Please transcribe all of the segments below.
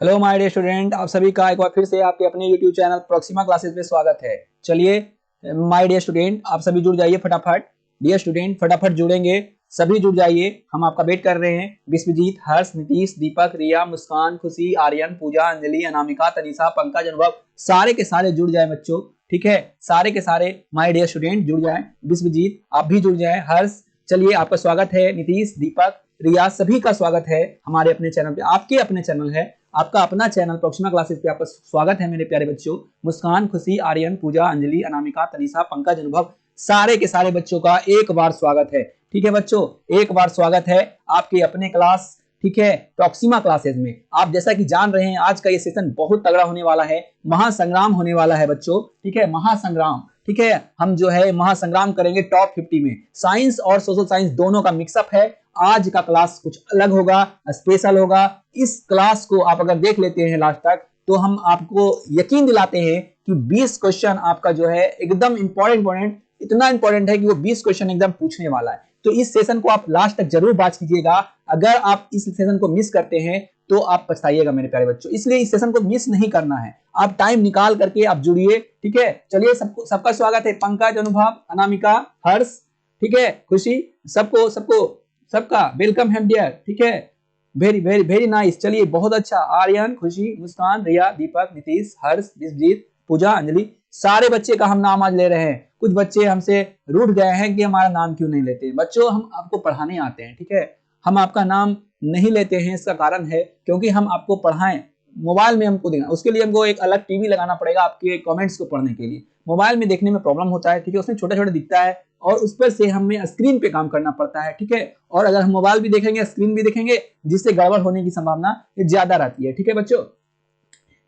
Hello my dear student, आप सभी का एक बार फिर से आपके अपने यूट्यूब चैनल प्रोक्सिमा क्लासेस में स्वागत है। चलिए माय डियर स्टूडेंट, आप सभी जुड़ जाइए फटाफट। डियर स्टूडेंट फटाफट जुड़ेंगे, सभी जुड़ जाइए, हम आपका वेट कर रहे हैं। विश्वजीत, हर्ष, नीतीश, दीपक, रिया, मुस्कान, खुशी, आर्यन, पूजा, अंजलि, अनामिका, तनिषा, पंकज, अनुभव, सारे के सारे जुड़ जाए बच्चों। ठीक है, सारे के सारे माय डियर स्टूडेंट जुड़ जाए। विश्वजीत आप भी जुड़ जाए। हर्ष, चलिए आपका स्वागत है। नीतीश, दीपक, रिया, सभी का स्वागत है हमारे अपने चैनल पे। आपके अपने चैनल है, आपका अपना चैनल प्रोक्सिमा क्लासेस पे आपका स्वागत है मेरे प्यारे बच्चों। मुस्कान, खुशी, आर्यन, पूजा, अंजलि, अनामिका, तनिषा, पंकज, अनुभव, सारे के सारे बच्चों का एक बार स्वागत है। ठीक है बच्चों, एक बार स्वागत है आपके अपने क्लास, ठीक है, प्रोक्सिमा क्लासेस में। आप जैसा कि जान रहे हैं आज का ये सेशन बहुत तगड़ा होने वाला है, महासंग्राम होने वाला है बच्चों। ठीक है, महासंग्राम। ठीक है, हम जो है महासंग्राम करेंगे टॉप 50 में। साइंस और सोशल साइंस दोनों का मिक्सअप है। आज का क्लास कुछ अलग होगा, स्पेशल होगा। इस क्लास को आप अगर देख लेते हैं लास्ट तक तो हम आपको यकीन दिलाते हैं कि 20 क्वेश्चन आपका जो है एकदम इंपॉर्टेंट, इतना इंपॉर्टेंट है कि वो 20 क्वेश्चन एकदम पूछने वाला है। तो इस सेशन को आप लास्ट तक जरूर वॉच कीजिएगा। अगर आप इस सेशन को मिस करते हैं तो आप पछताइएगा मेरे प्यारे बच्चों, इसलिए इस सेशन को मिस नहीं करना है। आप टाइम निकाल करके आप जुड़िए। ठीक है, चलिए सबका स्वागत है। पंकज, अनुभव, अनामिका, हर्ष, ठीक है, खुशी, सबको सबको सबका वेलकम है डियर। ठीक है, वेरी वेरी वेरी नाइस। चलिए बहुत अच्छा। आर्यन, खुशी, मुस्कान, रिया, दीपक, नीतीश, हर्ष, विश्वजीत, पूजा, अंजलि, सारे बच्चे का हम नाम आज ले रहे हैं। कुछ बच्चे हमसे रूठ गए हैं कि हमारा नाम क्यों नहीं लेते। बच्चों हम आपको पढ़ाने आते हैं, ठीक है, हम आपका नाम नहीं लेते हैं। इसका कारण है क्योंकि हम आपको पढ़ाएं, मोबाइल में हमको देखना, उसके लिए हमको एक अलग टीवी लगाना पड़ेगा आपके कमेंट्स को पढ़ने के लिए। मोबाइल में देखने में प्रॉब्लम होता है, ठीक है, उसमें छोटा छोटा दिखता है और उस पर से हमें स्क्रीन पे काम करना पड़ता है। ठीक है, और अगर हम मोबाइल भी देखेंगे स्क्रीन भी देखेंगे जिससे गड़बड़ होने की संभावना ज्यादा रहती है। ठीक है बच्चों,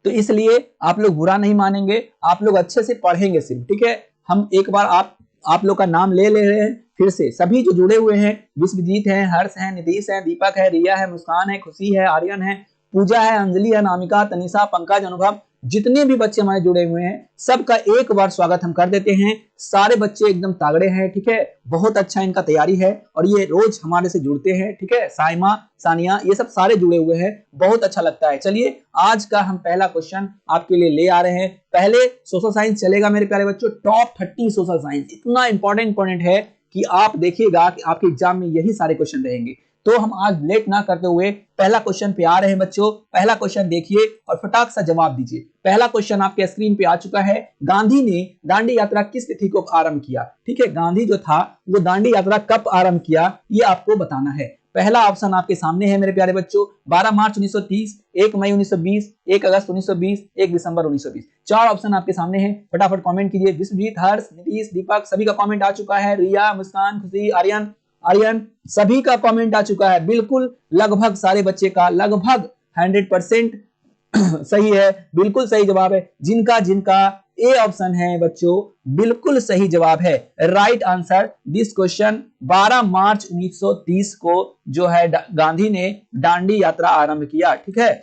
तो इसलिए आप लोग बुरा नहीं मानेंगे, आप लोग अच्छे से पढ़ेंगे सिर्फ। ठीक है, हम एक बार आप लोग का नाम ले रहे हैं फिर से। सभी जो जुड़े हुए हैं, विश्वजीत है, हर्ष है, नीतीश है, दीपक है, रिया है, मुस्कान है, खुशी है, आर्यन है, पूजा है, अंजलि है, नामिका, तनिषा, पंकज, अनुभव, जितने भी बच्चे हमारे जुड़े हुए हैं सबका एक बार स्वागत हम कर देते हैं। सारे बच्चे एकदम तागड़े हैं, ठीक है, बहुत अच्छा इनका तैयारी है और ये रोज हमारे से जुड़ते हैं। ठीक है, साइमा, सानिया, ये सब सारे जुड़े हुए हैं, बहुत अच्छा लगता है। चलिए आज का हम पहला क्वेश्चन आपके लिए ले आ रहे हैं। पहले सोशल साइंस चलेगा मेरे प्यारे बच्चों, टॉप 30 सोशल साइंस, इतना इंपॉर्टेंट है कि आप देखिएगा कि आपके एग्जाम में यही सारे क्वेश्चन रहेंगे। तो हम आज लेट ना करते हुए पहला क्वेश्चन पे आ रहे हैं बच्चों। पहला क्वेश्चन देखिए और फटाक सा जवाब दीजिए। पहला क्वेश्चन आपके स्क्रीन पे आ चुका है। गांधी ने दांडी यात्रा किस तिथि को आरंभ किया? ठीक है, गांधी जो था वो दांडी यात्रा कब आरंभ किया ये आपको बताना है। पहला ऑप्शन आपके सामने है मेरे प्यारे बच्चों, 12 मार्च 1930, 1 मई 1920, 1 अगस्त 1920, 1 दिसंबर 1920। चार ऑप्शन आपके सामने हैं, फटाफट कमेंट कीजिए। विश्वजीत, हर्ष, नीतीश, दीपक, सभी का कमेंट आ चुका है। रिया, मुस्कान, खुशी, आर्यन, आर्यन, सभी का कमेंट आ चुका है। बिल्कुल लगभग सारे बच्चे का लगभग 100% सही है, बिल्कुल सही जवाब है। जिनका जिनका ए ऑप्शन है बच्चों, बिल्कुल सही जवाब है। राइट आंसर दिस क्वेश्चन, 12 मार्च 1930 को जो है गांधी ने दांडी यात्रा आरंभ किया। ठीक है,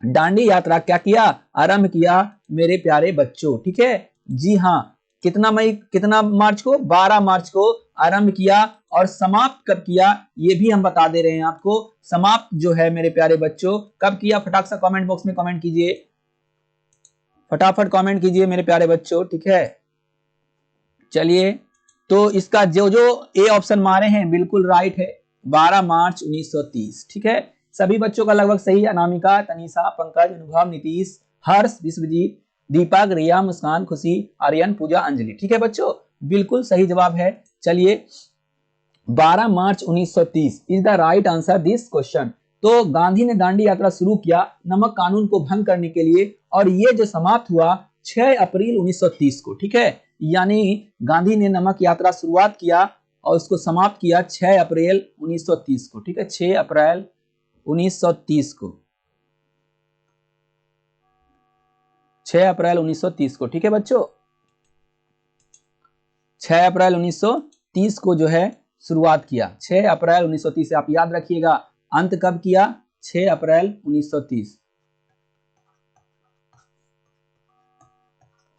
दांडी यात्रा क्या किया? आरंभ किया मेरे प्यारे बच्चों। ठीक है जी हाँ, कितना मार्च को? 12 मार्च को आरंभ किया और समाप्त कब किया ये भी हम बता दे रहे हैं आपको। समाप्त जो है मेरे प्यारे बच्चों कब किया? फटाक सा कमेंट बॉक्स में कमेंट कीजिए, फटाफट कमेंट कीजिए मेरे प्यारे बच्चों। ठीक है, चलिए तो इसका जो जो ए ऑप्शन मारे हैं बिल्कुल राइट है, 12 मार्च 1930। ठीक है, सभी बच्चों का लगभग सही है। अनामिका, तनिषा, पंकज, अनुभव, नीतीश, हर्ष, विश्वजीत, दीपक, रिया, मुस्कान, खुशी, आर्यन, पूजा, अंजलि। ठीक है बच्चों, बिल्कुल सही जवाब है। चलिए 12 मार्च 1930 is the right answer this question. तो गांधी ने दांडी यात्रा शुरू किया नमक कानून को भंग करने के लिए और ये जो समाप्त हुआ 6 अप्रैल 1930 को। ठीक है, यानी गांधी ने नमक यात्रा शुरुआत किया और उसको समाप्त किया 6 अप्रैल 1930 को। ठीक है, 6 अप्रैल 1930 को, 6 अप्रैल 1930 को। ठीक है बच्चों, 6 अप्रैल 1930 को जो है शुरुआत किया, 6 अप्रैल 1930 से आप याद रखिएगा। अंत कब किया? 6 अप्रैल 1930।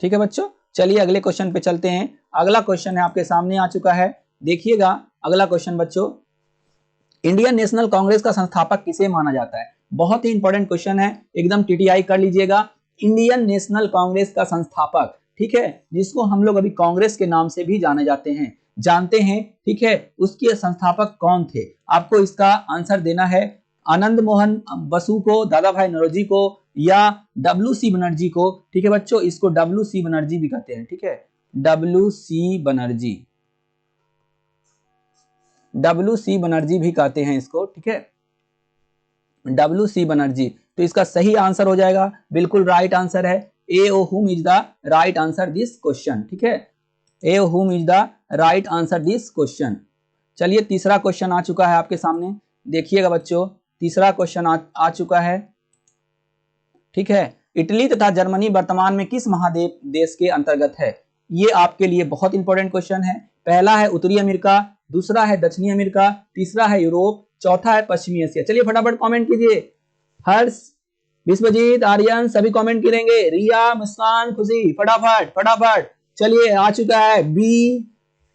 ठीक है बच्चों, चलिए अगले क्वेश्चन पे चलते हैं। अगला क्वेश्चन है आपके सामने आ चुका है, देखिएगा अगला क्वेश्चन बच्चों। इंडियन नेशनल कांग्रेस का संस्थापक किसे माना जाता है? बहुत ही इंपॉर्टेंट क्वेश्चन है, एकदम टीटीआई कर लीजिएगा। इंडियन नेशनल कांग्रेस का संस्थापक, ठीक है, जिसको हम लोग अभी कांग्रेस के नाम से भी जाने जानते हैं, ठीक है, उसके संस्थापक कौन थे? आपको इसका आंसर देना है आनंद मोहन बसु को, दादा भाई नौरोजी को, या डब्ल्यू.सी. बनर्जी को। ठीक है बच्चों, इसको डब्ल्यू.सी. बनर्जी भी कहते हैं, ठीक है, डब्ल्यू.सी. बनर्जी, डब्ल्यू.सी. बनर्जी भी कहते हैं इसको, ठीक है, डब्ल्यू.सी. बनर्जी। तो इसका सही आंसर हो जाएगा, बिल्कुल राइट आंसर है A O Hume is the right answer this question, ठीक है, A O Hume is the right answer this question. चलिए तीसरा क्वेश्चन आ चुका है आपके सामने, देखिएगा बच्चों, तीसरा क्वेश्चन आ चुका है, ठीक है। इटली तथा जर्मनी वर्तमान में किस महाद्वीप देश के अंतर्गत है? ये आपके लिए बहुत इंपॉर्टेंट क्वेश्चन है। पहला है उत्तरी अमेरिका, दूसरा है दक्षिणी अमेरिका, तीसरा है यूरोप, चौथा है पश्चिमी एशिया। चलिए फटाफट कमेंट कीजिए, हर्ष, विश्वजीत, आर्यन सभी कमेंट करेंगे, रिया, मुस्कान, खुशी, फटाफट फटाफट। चलिए आ चुका है बी,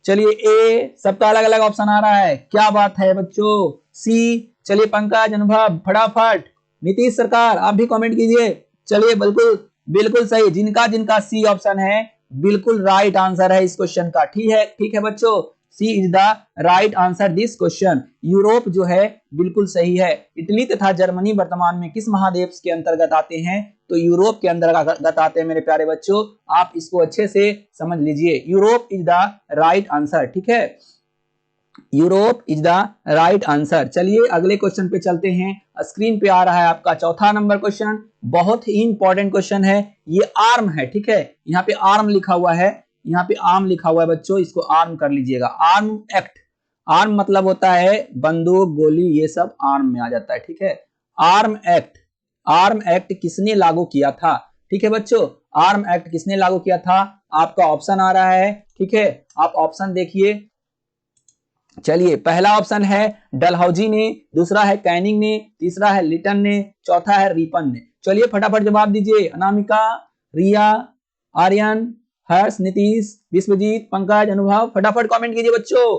चलिए ए, सबका अलग अलग ऑप्शन आ रहा है, क्या बात है बच्चों। सी, चलिए पंकज, अनुभव, फटाफट। नीतीश सरकार आप भी कमेंट कीजिए। चलिए बिल्कुल बिल्कुल सही, जिनका जिनका सी ऑप्शन है बिल्कुल राइट आंसर है इस क्वेश्चन का, ठीक है बच्चों, C is the right answer this question. Europe जो है बिल्कुल सही है। इटली तथा जर्मनी वर्तमान में किस महाद्वीप के अंतर्गत आते हैं? तो यूरोप के अंतर्गत आते हैं मेरे प्यारे बच्चों, आप इसको अच्छे से समझ लीजिए, Europe is the right answer, ठीक है, Europe is the right answer. चलिए अगले क्वेश्चन पे चलते हैं, स्क्रीन पे आ रहा है आपका चौथा नंबर क्वेश्चन, बहुत ही इंपॉर्टेंट क्वेश्चन है, ये आर्म है, ठीक है, यहाँ पे आर्म लिखा हुआ है, यहाँ पे आर्म लिखा हुआ है बच्चों, इसको आर्म कर लीजिएगा, आर्म एक्ट। आर्म मतलब होता है बंदूक, गोली, ये सब आर्म में आ जाता है, ठीक है, आर्म एक्ट। आर्म एक्ट किसने लागू किया था? ठीक है बच्चों, आर्म एक्ट किसने लागू किया था? आपका ऑप्शन आ रहा है, ठीक है, आप ऑप्शन देखिए। चलिए पहला ऑप्शन है डलहौजी ने, दूसरा है कैनिंग ने, तीसरा है लिटन ने, चौथा है रिपन ने। चलिए फटाफट जवाब दीजिए, अनामिका, रिया, आर्यन, हर्ष, नीतीश, विश्वजीत, पंकज, अनुभव, फटाफट कमेंट कीजिए बच्चों।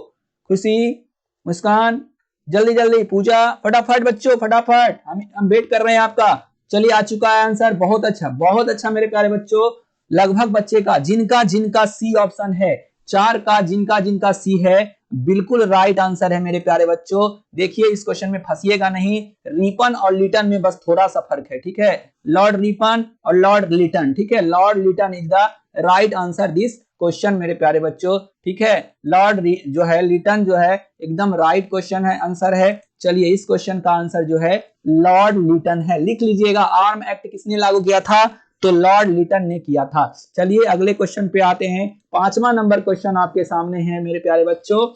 खुशी, मुस्कान, जल्दी जल्दी, पूजा, फटाफट बच्चों फटाफट, हम वेट कर रहे हैं आपका। चलिए आ चुका है आंसर, बहुत अच्छा मेरे प्यारे बच्चों, लगभग बच्चे का जिनका जिनका सी ऑप्शन है, चार का जिनका जिनका सी है, बिल्कुल राइट आंसर है मेरे प्यारे बच्चों। देखिए इस क्वेश्चन में फंसिएगा नहीं, रिपन और लिटन में बस थोड़ा सा फर्क है, ठीक है, लॉर्ड रिपन और लॉर्ड लिटन, ठीक है, Lord Lytton is the right answer this question मेरे प्यारे बच्चों, ठीक है, लॉर्ड जो है लिटन जो है एकदम राइट क्वेश्चन है, आंसर है। चलिए इस क्वेश्चन का आंसर जो है लॉर्ड लिटन है, लिख लीजिएगा, आर्म एक्ट किसने लागू किया था? तो लॉर्ड लिटन ने किया था। चलिए अगले क्वेश्चन पे आते हैं, पांचवा नंबर क्वेश्चन आपके सामने है मेरे प्यारे बच्चों,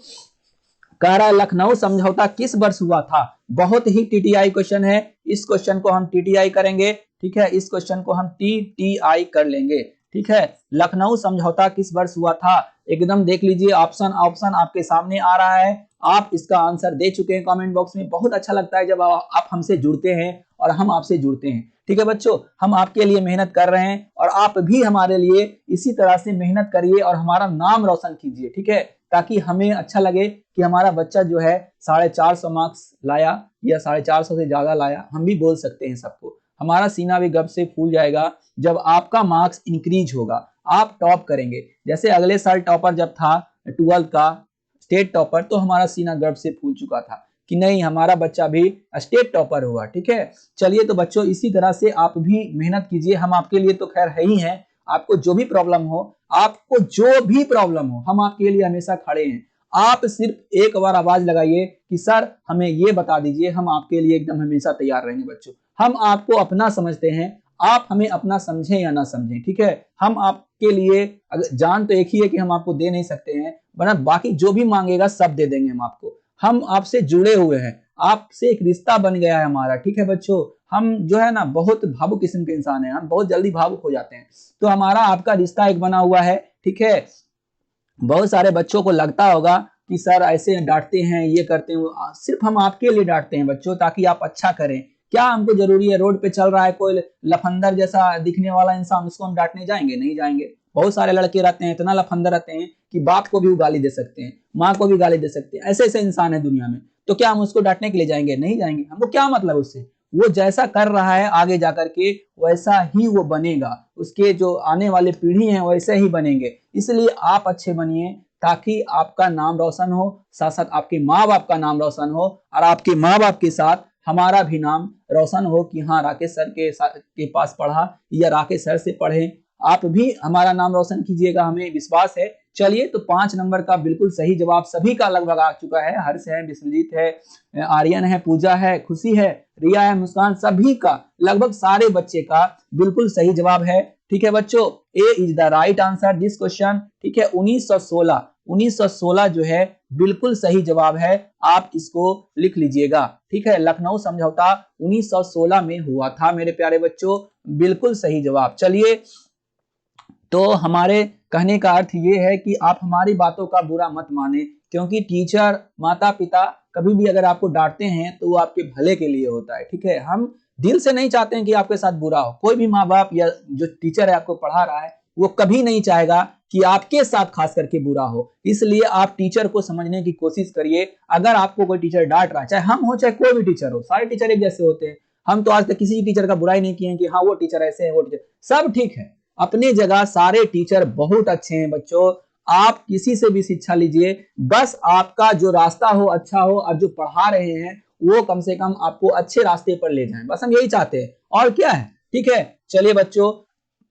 कह रहा है लखनऊ समझौता किस वर्ष हुआ था? बहुत ही टीटीआई क्वेश्चन है, इस क्वेश्चन को हम टीटीआई करेंगे, ठीक है, इस क्वेश्चन को हम टीटीआई कर लेंगे, ठीक है, लखनऊ समझौता किस वर्ष हुआ था? एकदम देख लीजिए, ऑप्शन आपके सामने आ रहा है, आप इसका आंसर दे चुके हैं कमेंट बॉक्स में। बहुत अच्छा लगता है जब आप हमसे जुड़ते हैं और हम आपसे जुड़ते हैं, ठीक है बच्चों, हम आपके लिए मेहनत कर रहे हैं और आप भी हमारे लिए इसी तरह से मेहनत करिए और हमारा नाम रोशन कीजिए, ठीक है, ताकि हमें अच्छा लगे कि हमारा बच्चा जो है 450 मार्क्स लाया या 450 से ज्यादा लाया, हम भी बोल सकते हैं सबको, हमारा सीना भी गर्व से फूल जाएगा जब आपका मार्क्स इंक्रीज होगा, आप टॉप करेंगे। जैसे अगले साल टॉपर जब था 12th का स्टेट टॉपर, तो हमारा सीना गर्व से फूल चुका था कि नहीं हमारा बच्चा भी स्टेट टॉपर हुआ, ठीक है। चलिए तो बच्चों इसी तरह से आप भी मेहनत कीजिए, हम आपके लिए तो खैर है ही हैं, आपको जो भी प्रॉब्लम हो, हम आपके लिए हमेशा खड़े हैं। आप सिर्फ एक बार आवाज लगाइए कि सर हमें ये बता दीजिए, हम आपके लिए एकदम हमेशा तैयार रहेंगे बच्चों। हम आपको अपना समझते हैं, आप हमें अपना समझें या ना समझें, ठीक है, हम आपके लिए जान तो एक ही है कि हम आपको दे नहीं सकते हैं, वरना बाकी जो भी मांगेगा सब दे देंगे हम आपको। हम आपसे जुड़े हुए हैं, आपसे एक रिश्ता बन गया है हमारा, ठीक है बच्चों। हम जो है ना बहुत भावुक किस्म के इंसान हैं, हम बहुत जल्दी भावुक हो जाते हैं, तो हमारा आपका रिश्ता एक बना हुआ है, ठीक है। बहुत सारे बच्चों को लगता होगा कि सर ऐसे डांटते हैं, ये करते हैं, सिर्फ हम आपके लिए डांटते हैं बच्चों, ताकि आप अच्छा करें। क्या हमको जरूरी है रोड पे चल रहा है कोई लफंदर जैसा दिखने वाला इंसान, उसको हम डांटने जाएंगे? नहीं जाएंगे। बहुत सारे लड़के रहते हैं, इतना लफंदर रहते हैं कि बाप को भी गाली दे सकते हैं, माँ को भी गाली दे सकते हैं, ऐसे ऐसे इंसान है दुनिया में, तो क्या हम उसको डांटने के लिए जाएंगे? नहीं जाएंगे। हमको क्या मतलब उससे, वो जैसा कर रहा है आगे जाकर के वैसा ही वो बनेगा, उसके जो आने वाले पीढ़ी हैं वैसे ही बनेंगे। इसलिए आप अच्छे बनिए ताकि आपका नाम रोशन हो, साथ साथ आपके माँ बाप का नाम रोशन हो और आपके माँ बाप के साथ हमारा भी नाम रोशन हो कि हाँ राकेश सर के पास पढ़ा या राकेश सर से पढ़े। आप भी हमारा नाम रोशन कीजिएगा, हमें विश्वास है। चलिए तो 5 नंबर का बिल्कुल सही जवाब सभी का लगभग आ चुका है। हर्ष है, विश्वजीत है, आर्यन है, पूजा है, खुशी है, रिया है, मुस्कान, सभी का लगभग सारे बच्चे का बिल्कुल सही जवाब है। ठीक है बच्चों, A is the right answer this question. ठीक है, 1916 जो है बिल्कुल सही जवाब है, आप इसको लिख लीजिएगा। ठीक है, लखनऊ समझौता 1916 में हुआ था मेरे प्यारे बच्चों, बिल्कुल सही जवाब। चलिए तो हमारे कहने का अर्थ ये है कि आप हमारी बातों का बुरा मत माने, क्योंकि टीचर, माता पिता कभी भी अगर आपको डांटते हैं तो वो आपके भले के लिए होता है। ठीक है, हम दिल से नहीं चाहते हैं कि आपके साथ बुरा हो। कोई भी माँ बाप या जो टीचर है आपको पढ़ा रहा है वो कभी नहीं चाहेगा कि आपके साथ खास करके बुरा हो। इसलिए आप टीचर को समझने की कोशिश करिए। अगर आपको कोई टीचर डांट रहा है, चाहे हम हो चाहे कोई भी टीचर हो, सारे टीचर एक जैसे होते हैं। हम तो आज तक किसी टीचर का बुराई नहीं किए कि हाँ वो टीचर ऐसे है, वो टीचर सब ठीक है। अपनी जगह सारे टीचर बहुत अच्छे हैं बच्चों। आप किसी से भी शिक्षा लीजिए, बस आपका जो रास्ता हो अच्छा हो और जो पढ़ा रहे हैं वो कम से कम आपको अच्छे रास्ते पर ले जाएं, बस हम यही चाहते हैं, और क्या है। ठीक है, चलिए बच्चों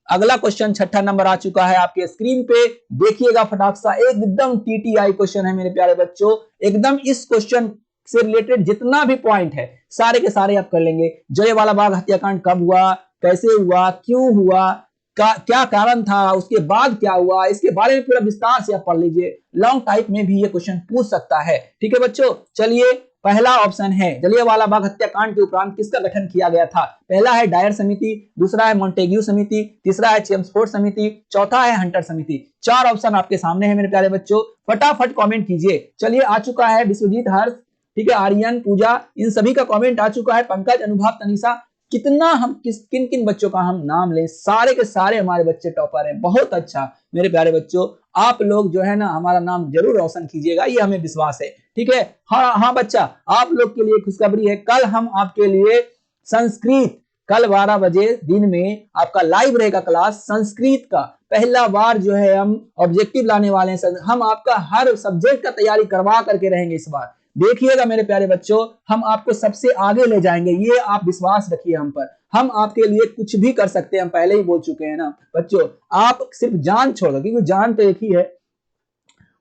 अगला क्वेश्चन 6ठा नंबर आ चुका है आपके स्क्रीन पे, देखिएगा फटाक सा। एकदम टीटीआई क्वेश्चन है मेरे प्यारे बच्चों, एकदम इस क्वेश्चन से रिलेटेड जितना भी पॉइंट है सारे के सारे आप कर लेंगे। जलियांवाला बाग हत्याकांड कब हुआ, कैसे हुआ, क्यों हुआ, क्या कारण था, उसके बाद क्या हुआ, इसके बारे में पूरा विस्तार से आप पढ़ लीजिए। लॉन्ग टाइप में भी ये क्वेश्चन पूछ सकता है। ठीक है बच्चों, चलिए पहला ऑप्शन है जलियांवाला बाग हत्याकांड के उपरांत किसका गठन किया गया था। पहला है डायर समिति, दूसरा है मॉन्टेग्यू समिति, तीसरा है चेम्सफोर्ड समिति, चौथा है हंटर समिति। 4 ऑप्शन आपके सामने है मेरे प्यारे बच्चों, फटाफट कमेंट कीजिए। चलिए आ चुका है विश्वजीत, हर्ष, ठीक है, आर्यन, पूजा, इन सभी का कमेंट आ चुका है। पंकज, अनुभव, तनिषा, कितना हम किन किन बच्चों का हम नाम लें, सारे के सारे हमारे बच्चे टॉपर हैं। बहुत अच्छा मेरे प्यारे बच्चों, आप लोग जो है ना हमारा नाम जरूर रोशन कीजिएगा, ये हमें विश्वास है। ठीक है, हाँ बच्चा, आप लोग के लिए खुशखबरी है, कल हम आपके लिए संस्कृत, कल 12 बजे दिन में आपका लाइव रहेगा क्लास संस्कृत का। पहला बार जो है हम ऑब्जेक्टिव लाने वाले हैं, हम आपका हर सब्जेक्ट का तैयारी करवा करके रहेंगे इस बार। देखिएगा मेरे प्यारे बच्चों, हम आपको सबसे आगे ले जाएंगे, ये आप विश्वास रखिए हम पर। हम आपके लिए कुछ भी कर सकते हैं, हम पहले ही बोल चुके हैं ना बच्चों। आप सिर्फ जान छोड़ दो, क्योंकि जान तो एक ही है,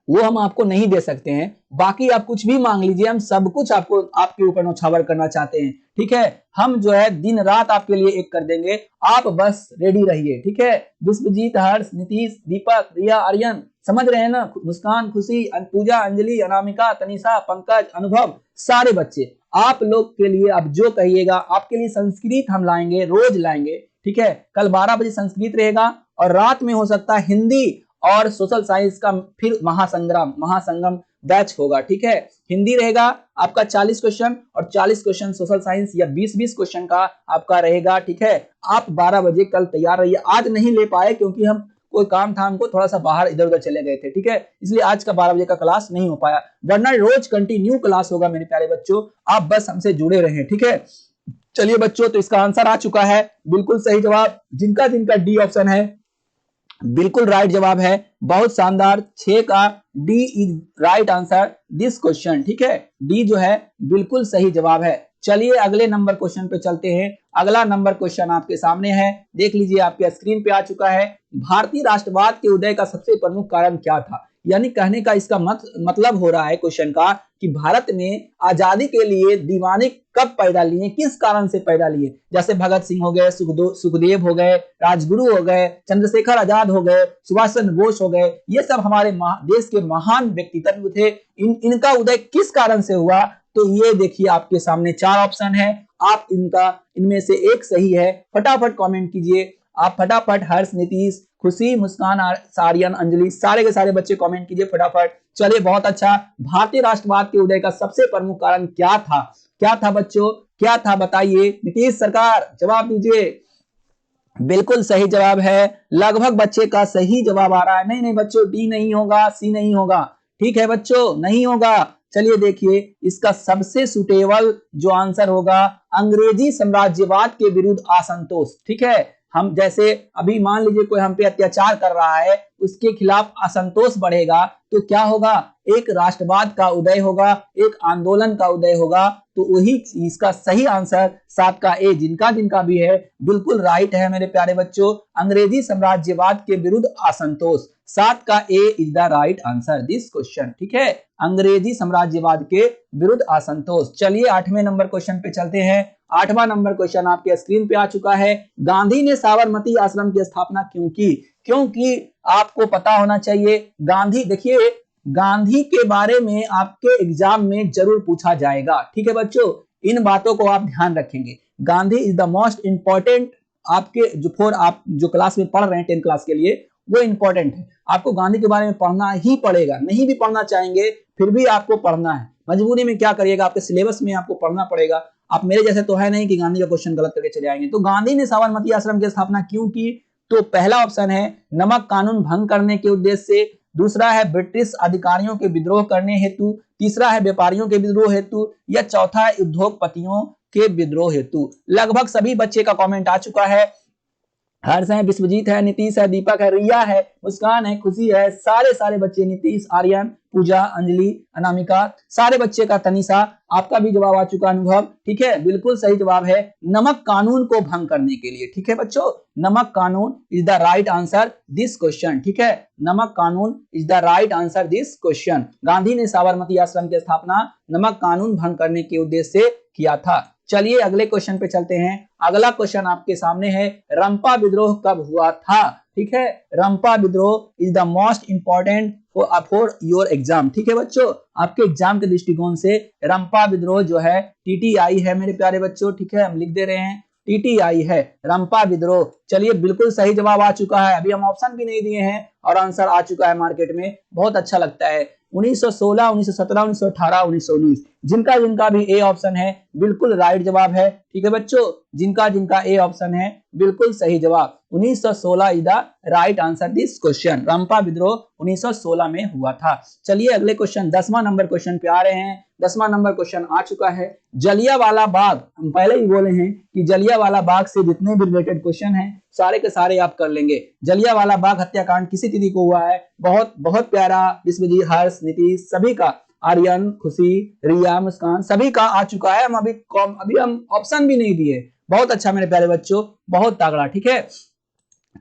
वो हम आपको नहीं दे सकते हैं। बाकी आप कुछ भी मांग लीजिए, हम सब कुछ आपको आपके ऊपर नौछावर करना चाहते हैं। ठीक है, हम जो है दिन रात आपके लिए एक कर देंगे, आप बस रेडी रहिए। ठीक है, विश्वजीत, हर्ष, नीतीश, दीपक, रिया, आर्यन, समझ रहे हैं ना, मुस्कान, खुशी, पूजा, अंजलि, अनामिका, तनिषा, पंकज, अनुभव, सारे बच्चे आप लोग के लिए आप जो कहिएगा आपके लिए संस्कृत हम लाएंगे, रोज लाएंगे। ठीक है, कल 12 बजे संस्कृत रहेगा और रात में हो सकता है हिंदी और सोशल साइंस का फिर महासंगम बैच होगा। ठीक है, हिंदी रहेगा आपका 40 क्वेश्चन और 40 क्वेश्चन सोशल साइंस या 20-20 क्वेश्चन का आपका रहेगा। ठीक है, आप 12 बजे कल तैयार रहिए। आज नहीं ले पाए क्योंकि हम कोई काम था, हमको थोड़ा सा बाहर इधर उधर चले गए थे। ठीक है, इसलिए आज का 12 बजे का क्लास नहीं हो पाया, वरना रोज कंटिन्यू क्लास होगा मेरे प्यारे बच्चों, आप बस हमसे जुड़े रहें। ठीक है, चलिए बच्चों, तो इसका आंसर आ चुका है बिल्कुल सही जवाब, जिनका डी ऑप्शन है बिल्कुल राइट जवाब है। बहुत शानदार, 6 का D is right answer this question. ठीक है, डी जो है बिल्कुल सही जवाब है। चलिए अगले नंबर क्वेश्चन पे चलते हैं। अगला नंबर क्वेश्चन आपके सामने है, देख लीजिए, आपके स्क्रीन पे आ चुका है। भारतीय राष्ट्रवाद के उदय का सबसे प्रमुख कारण क्या था। यानी कहने का इसका मतलब हो रहा है क्वेश्चन का कि भारत में आजादी के लिए दीवाने कब पैदा लिए, किस कारण से पैदा लिए। जैसे भगत सिंह हो गए, सुखदेव हो गए, राजगुरु हो गए, चंद्रशेखर आजाद हो गए, सुभाष चंद्र बोस हो गए, ये सब हमारे देश के महान व्यक्तित्व थे। इनका उदय किस कारण से हुआ, तो ये देखिए आपके सामने 4 ऑप्शन है, आप इनमें से एक सही है। फटाफट कमेंट कीजिए, आप फटाफट, हर्ष, नीतीश, खुशी, मुस्कान, आर्यन, अंजलि, सारे के सारे बच्चे कमेंट कीजिए फटाफट। चलिए बहुत अच्छा, भारतीय राष्ट्रवाद के उदय का सबसे प्रमुख कारण क्या था, क्या था बच्चों, क्या था बताइए। नीतीश सरकार जवाब दीजिए। बिल्कुल सही जवाब है, लगभग बच्चे का सही जवाब आ रहा है। नहीं बच्चों, डी नहीं होगा, सी नहीं होगा। ठीक है बच्चों, नहीं होगा, चलिए देखिए, इसका सबसे सुटेबल जो आंसर होगा, अंग्रेजी साम्राज्यवाद के विरुद्ध असंतोष। ठीक है, हम जैसे अभी मान लीजिए कोई हम पे अत्याचार कर रहा है, उसके खिलाफ असंतोष बढ़ेगा तो क्या होगा, एक राष्ट्रवाद का उदय होगा, एक आंदोलन का उदय होगा। तो वही इसका सही आंसर 7 का ए, जिनका जिनका भी है, बिल्कुल राइट है मेरे प्यारे बच्चों। अंग्रेजी साम्राज्यवाद के विरुद्ध असंतोष, 7 का A is the right answer this question. ठीक है, अंग्रेजी साम्राज्यवाद के विरुद्ध असंतोष। चलिए 8वें नंबर क्वेश्चन पे चलते हैं। 8वां नंबर क्वेश्चन आपके स्क्रीन पे आ चुका है। गांधी ने साबरमती आश्रम की स्थापना क्यों की? क्योंकि आपको पता होना चाहिए, गांधी, देखिए गांधी के बारे में आपके एग्जाम में जरूर पूछा जाएगा। ठीक है बच्चों, इन बातों को आप ध्यान रखेंगे। Gandhi is the most important, आपके जो आप जो क्लास में पढ़ रहे हैं 10 क्लास के लिए, वो इंपॉर्टेंट है। आपको गांधी के बारे में पढ़ना ही पड़ेगा, नहीं भी पढ़ना चाहेंगे फिर भी आपको पढ़ना है। मजबूरी में क्या करिएगा, आपके सिलेबस में आपको पढ़ना पड़ेगा। आप मेरे जैसे तो है नहीं कि गांधी का क्वेश्चन गलत करके चले आएंगे। तो गांधी ने साबरमती आश्रम की स्थापना क्यों की? तो पहला ऑप्शन है नमक कानून भंग करने के उद्देश्य से, दूसरा है ब्रिटिश अधिकारियों के विद्रोह करने हेतु, तीसरा है व्यापारियों के विद्रोह हेतु, या चौथा है उद्योगपतियों के विद्रोह हेतु। लगभग सभी बच्चे का कमेंट आ चुका है। हर्ष है, विश्वजीत है, नीतीश है, दीपक है, रिया है, मुस्कान है, खुशी है, सारे बच्चे, नीतीश, आर्यन, पूजा, अंजलि, अनामिका, सारे बच्चे का, तनिषा, आपका भी जवाब आ चुका, अनुभव। ठीक है, बिल्कुल सही जवाब है नमक कानून को भंग करने के लिए। ठीक है बच्चों, नमक कानून is the right answer this question. ठीक है, नमक कानून is the right answer this question. Gandhi ने साबरमती आश्रम की स्थापना नमक कानून भंग करने के उद्देश्य से किया था। चलिए अगले क्वेश्चन पे चलते हैं। अगला क्वेश्चन आपके सामने है, रंपा विद्रोह कब हुआ था? ठीक है, रंपा विद्रोह is the most important for your exam. ठीक है बच्चों, आपके एग्जाम के दृष्टिकोण से रंपा विद्रोह जो है टीटीआई है मेरे प्यारे बच्चों। ठीक है, हम लिख दे रहे हैं टीटीआई है रंपा विद्रोह। चलिए बिल्कुल सही जवाब आ चुका है, अभी हम ऑप्शन भी नहीं दिए हैं और आंसर आ चुका है मार्केट में, बहुत अच्छा लगता है। 1916, 1917, 1918, 1919, जिनका जिनका भी ए ऑप्शन है बिल्कुल राइट जवाब है। ठीक है बच्चों, जिनका जिनका ए ऑप्शन है बिल्कुल सही जवाब, 1916 is the right answer this question. रंपा विद्रोह 1916 में हुआ था। चलिए अगले क्वेश्चन 10वां नंबर क्वेश्चन पे आ रहे हैं। 10वां नंबर क्वेश्चन आ चुका है, जलियांवाला बाग। हम पहले ही बोले हैं कि जलियांवाला बाग से जितने भी रिलेटेड क्वेश्चन हैं सारे के सारे आप कर लेंगे। जलियांवाला बाग हत्याकांड किसी तिथि को हुआ है? बहुत बहुत प्यारा, विश्वजीत, हर्ष, नीतीश, सभी का, आर्यन, खुशी, रिया, मुस्कान, सभी का आ चुका है। हम अभी हम ऑप्शन भी नहीं दिए। बहुत अच्छा मेरे प्यारे बच्चों, बहुत तगड़ा। ठीक है,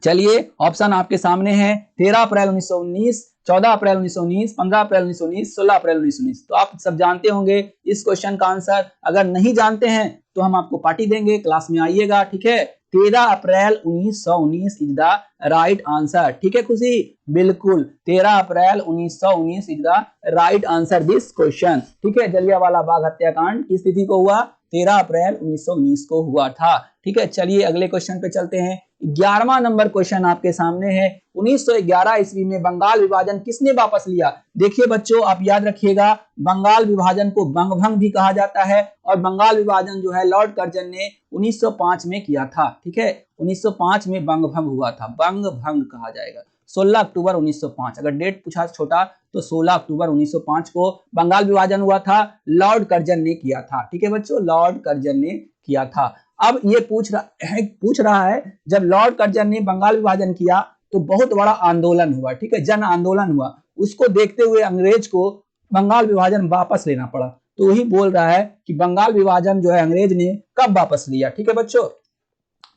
चलिए ऑप्शन आपके सामने है, 13 अप्रैल 1919, 14 अप्रैल 1919, 15 अप्रैल 1919, 16 अप्रैल 1919। तो आप सब जानते होंगे इस क्वेश्चन का आंसर। अगर नहीं जानते हैं तो हम आपको पार्टी देंगे, क्लास में आइएगा। ठीक है, 13 अप्रैल 1919 इज द राइट आंसर। ठीक है खुशी, बिल्कुल 13 अप्रैल 1919 is the right answer this question. ठीक है, जलियांवाला बाग हत्याकांड किस तिथि को हुआ? 13 अप्रैल 1919 को हुआ था। ठीक है, चलिए अगले क्वेश्चन पे चलते हैं। 11वां नंबर क्वेश्चन आपके सामने है, 1911 ईस्वी में बंगाल विभाजन किसने वापस लिया? देखिए बच्चों, आप याद रखिएगा, बंगाल विभाजन को बंगभंग भी कहा जाता है और बंगाल विभाजन जो है लॉर्ड कर्जन ने 1905 में किया था। ठीक है, 1905 में बंगभंग हुआ था, बंगभंग कहा जाएगा। 16 अक्टूबर 1905, अगर डेट पूछा छोटा तो 16 अक्टूबर 1905 को बंगाल विभाजन हुआ था, लॉर्ड कर्जन ने किया था। ठीक है बच्चों, लॉर्ड कर्जन ने किया था। अब ये पूछ रहा है जब लॉर्ड कर्जन ने बंगाल विभाजन किया तो बहुत बड़ा आंदोलन हुआ। ठीक है, जन आंदोलन हुआ, उसको देखते हुए अंग्रेज को बंगाल विभाजन वापस लेना पड़ा। तो वही बोल रहा है कि बंगाल विभाजन जो है अंग्रेज ने कब वापस लिया। ठीक है बच्चों,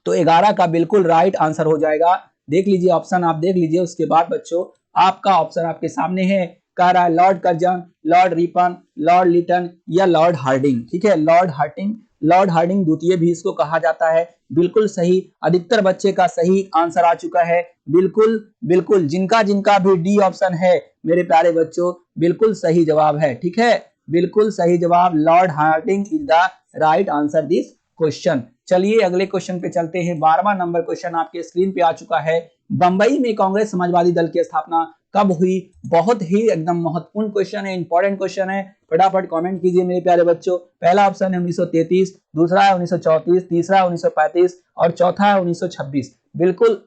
तो 11 का बिल्कुल राइट आंसर हो जाएगा। देख लीजिए ऑप्शन, आप देख लीजिए, उसके बाद बच्चों आपका ऑप्शन आपके सामने है, कह रहा है Lord Curzon, Lord Ripon, Lord Lytton या लॉर्ड हार्डिंग। ठीक है, लॉर्ड हार्डिंग, लॉर्ड हार्डिंग द्वितीय भी इसको कहा जाता है। बिल्कुल सही, अधिकतर बच्चे का सही आंसर आ चुका है। बिल्कुल बिल्कुल, जिनका जिनका भी डी ऑप्शन है मेरे प्यारे बच्चों बिल्कुल सही जवाब है। ठीक है, बिल्कुल सही जवाब, Lord Hardinge is the right answer this question. चलिए अगले क्वेश्चन पे चलते हैं। 12वां नंबर क्वेश्चन आपके स्क्रीन पे आ चुका है, बंबई में कांग्रेस समाजवादी दल की स्थापना कब हुई? बहुत ही एकदम महत्वपूर्ण क्वेश्चन है, इंपॉर्टेंट क्वेश्चन है, फटाफट कमेंट कीजिए मेरे प्यारे बच्चों। पहला ऑप्शन है 1933, दूसरा है 1934, तीसरा है 1935 और चौथा है 1926। बिल्कुल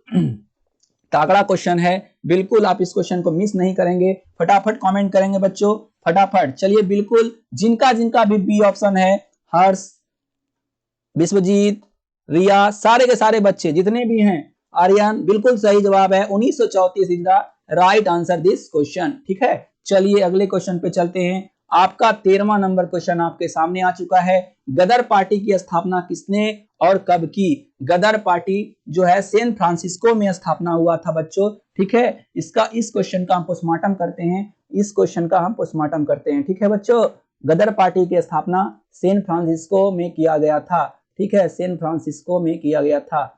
तगड़ा क्वेश्चन है, बिल्कुल आप इस क्वेश्चन को मिस नहीं करेंगे। फटाफट कमेंट करेंगे बच्चों, फटाफट। चलिए बिल्कुल जिनका जिनका भी बी ऑप्शन है, हर्ष, विश्वजीत, रिया, सारे के सारे बच्चे जितने भी हैं, आर्यन, बिल्कुल सही जवाब है 1934 is the right answer this question. ठीक है, चलिए अगले क्वेश्चन पे चलते हैं। आपका 13वां नंबर क्वेश्चन आपके सामने आ चुका है। गदर पार्टी की स्थापना किसने और कब की? गदर पार्टी जो है सैन फ्रांसिस्को में स्थापना हुआ था बच्चों। ठीक है, इस क्वेश्चन का हम पोस्टमार्टम करते हैं, इस क्वेश्चन का हम पोस्टमार्टम करते हैं। ठीक है बच्चों, गदर पार्टी की स्थापना सैन फ्रांसिस्को में किया गया था। ठीक है, सैन फ्रांसिस्को में किया गया था।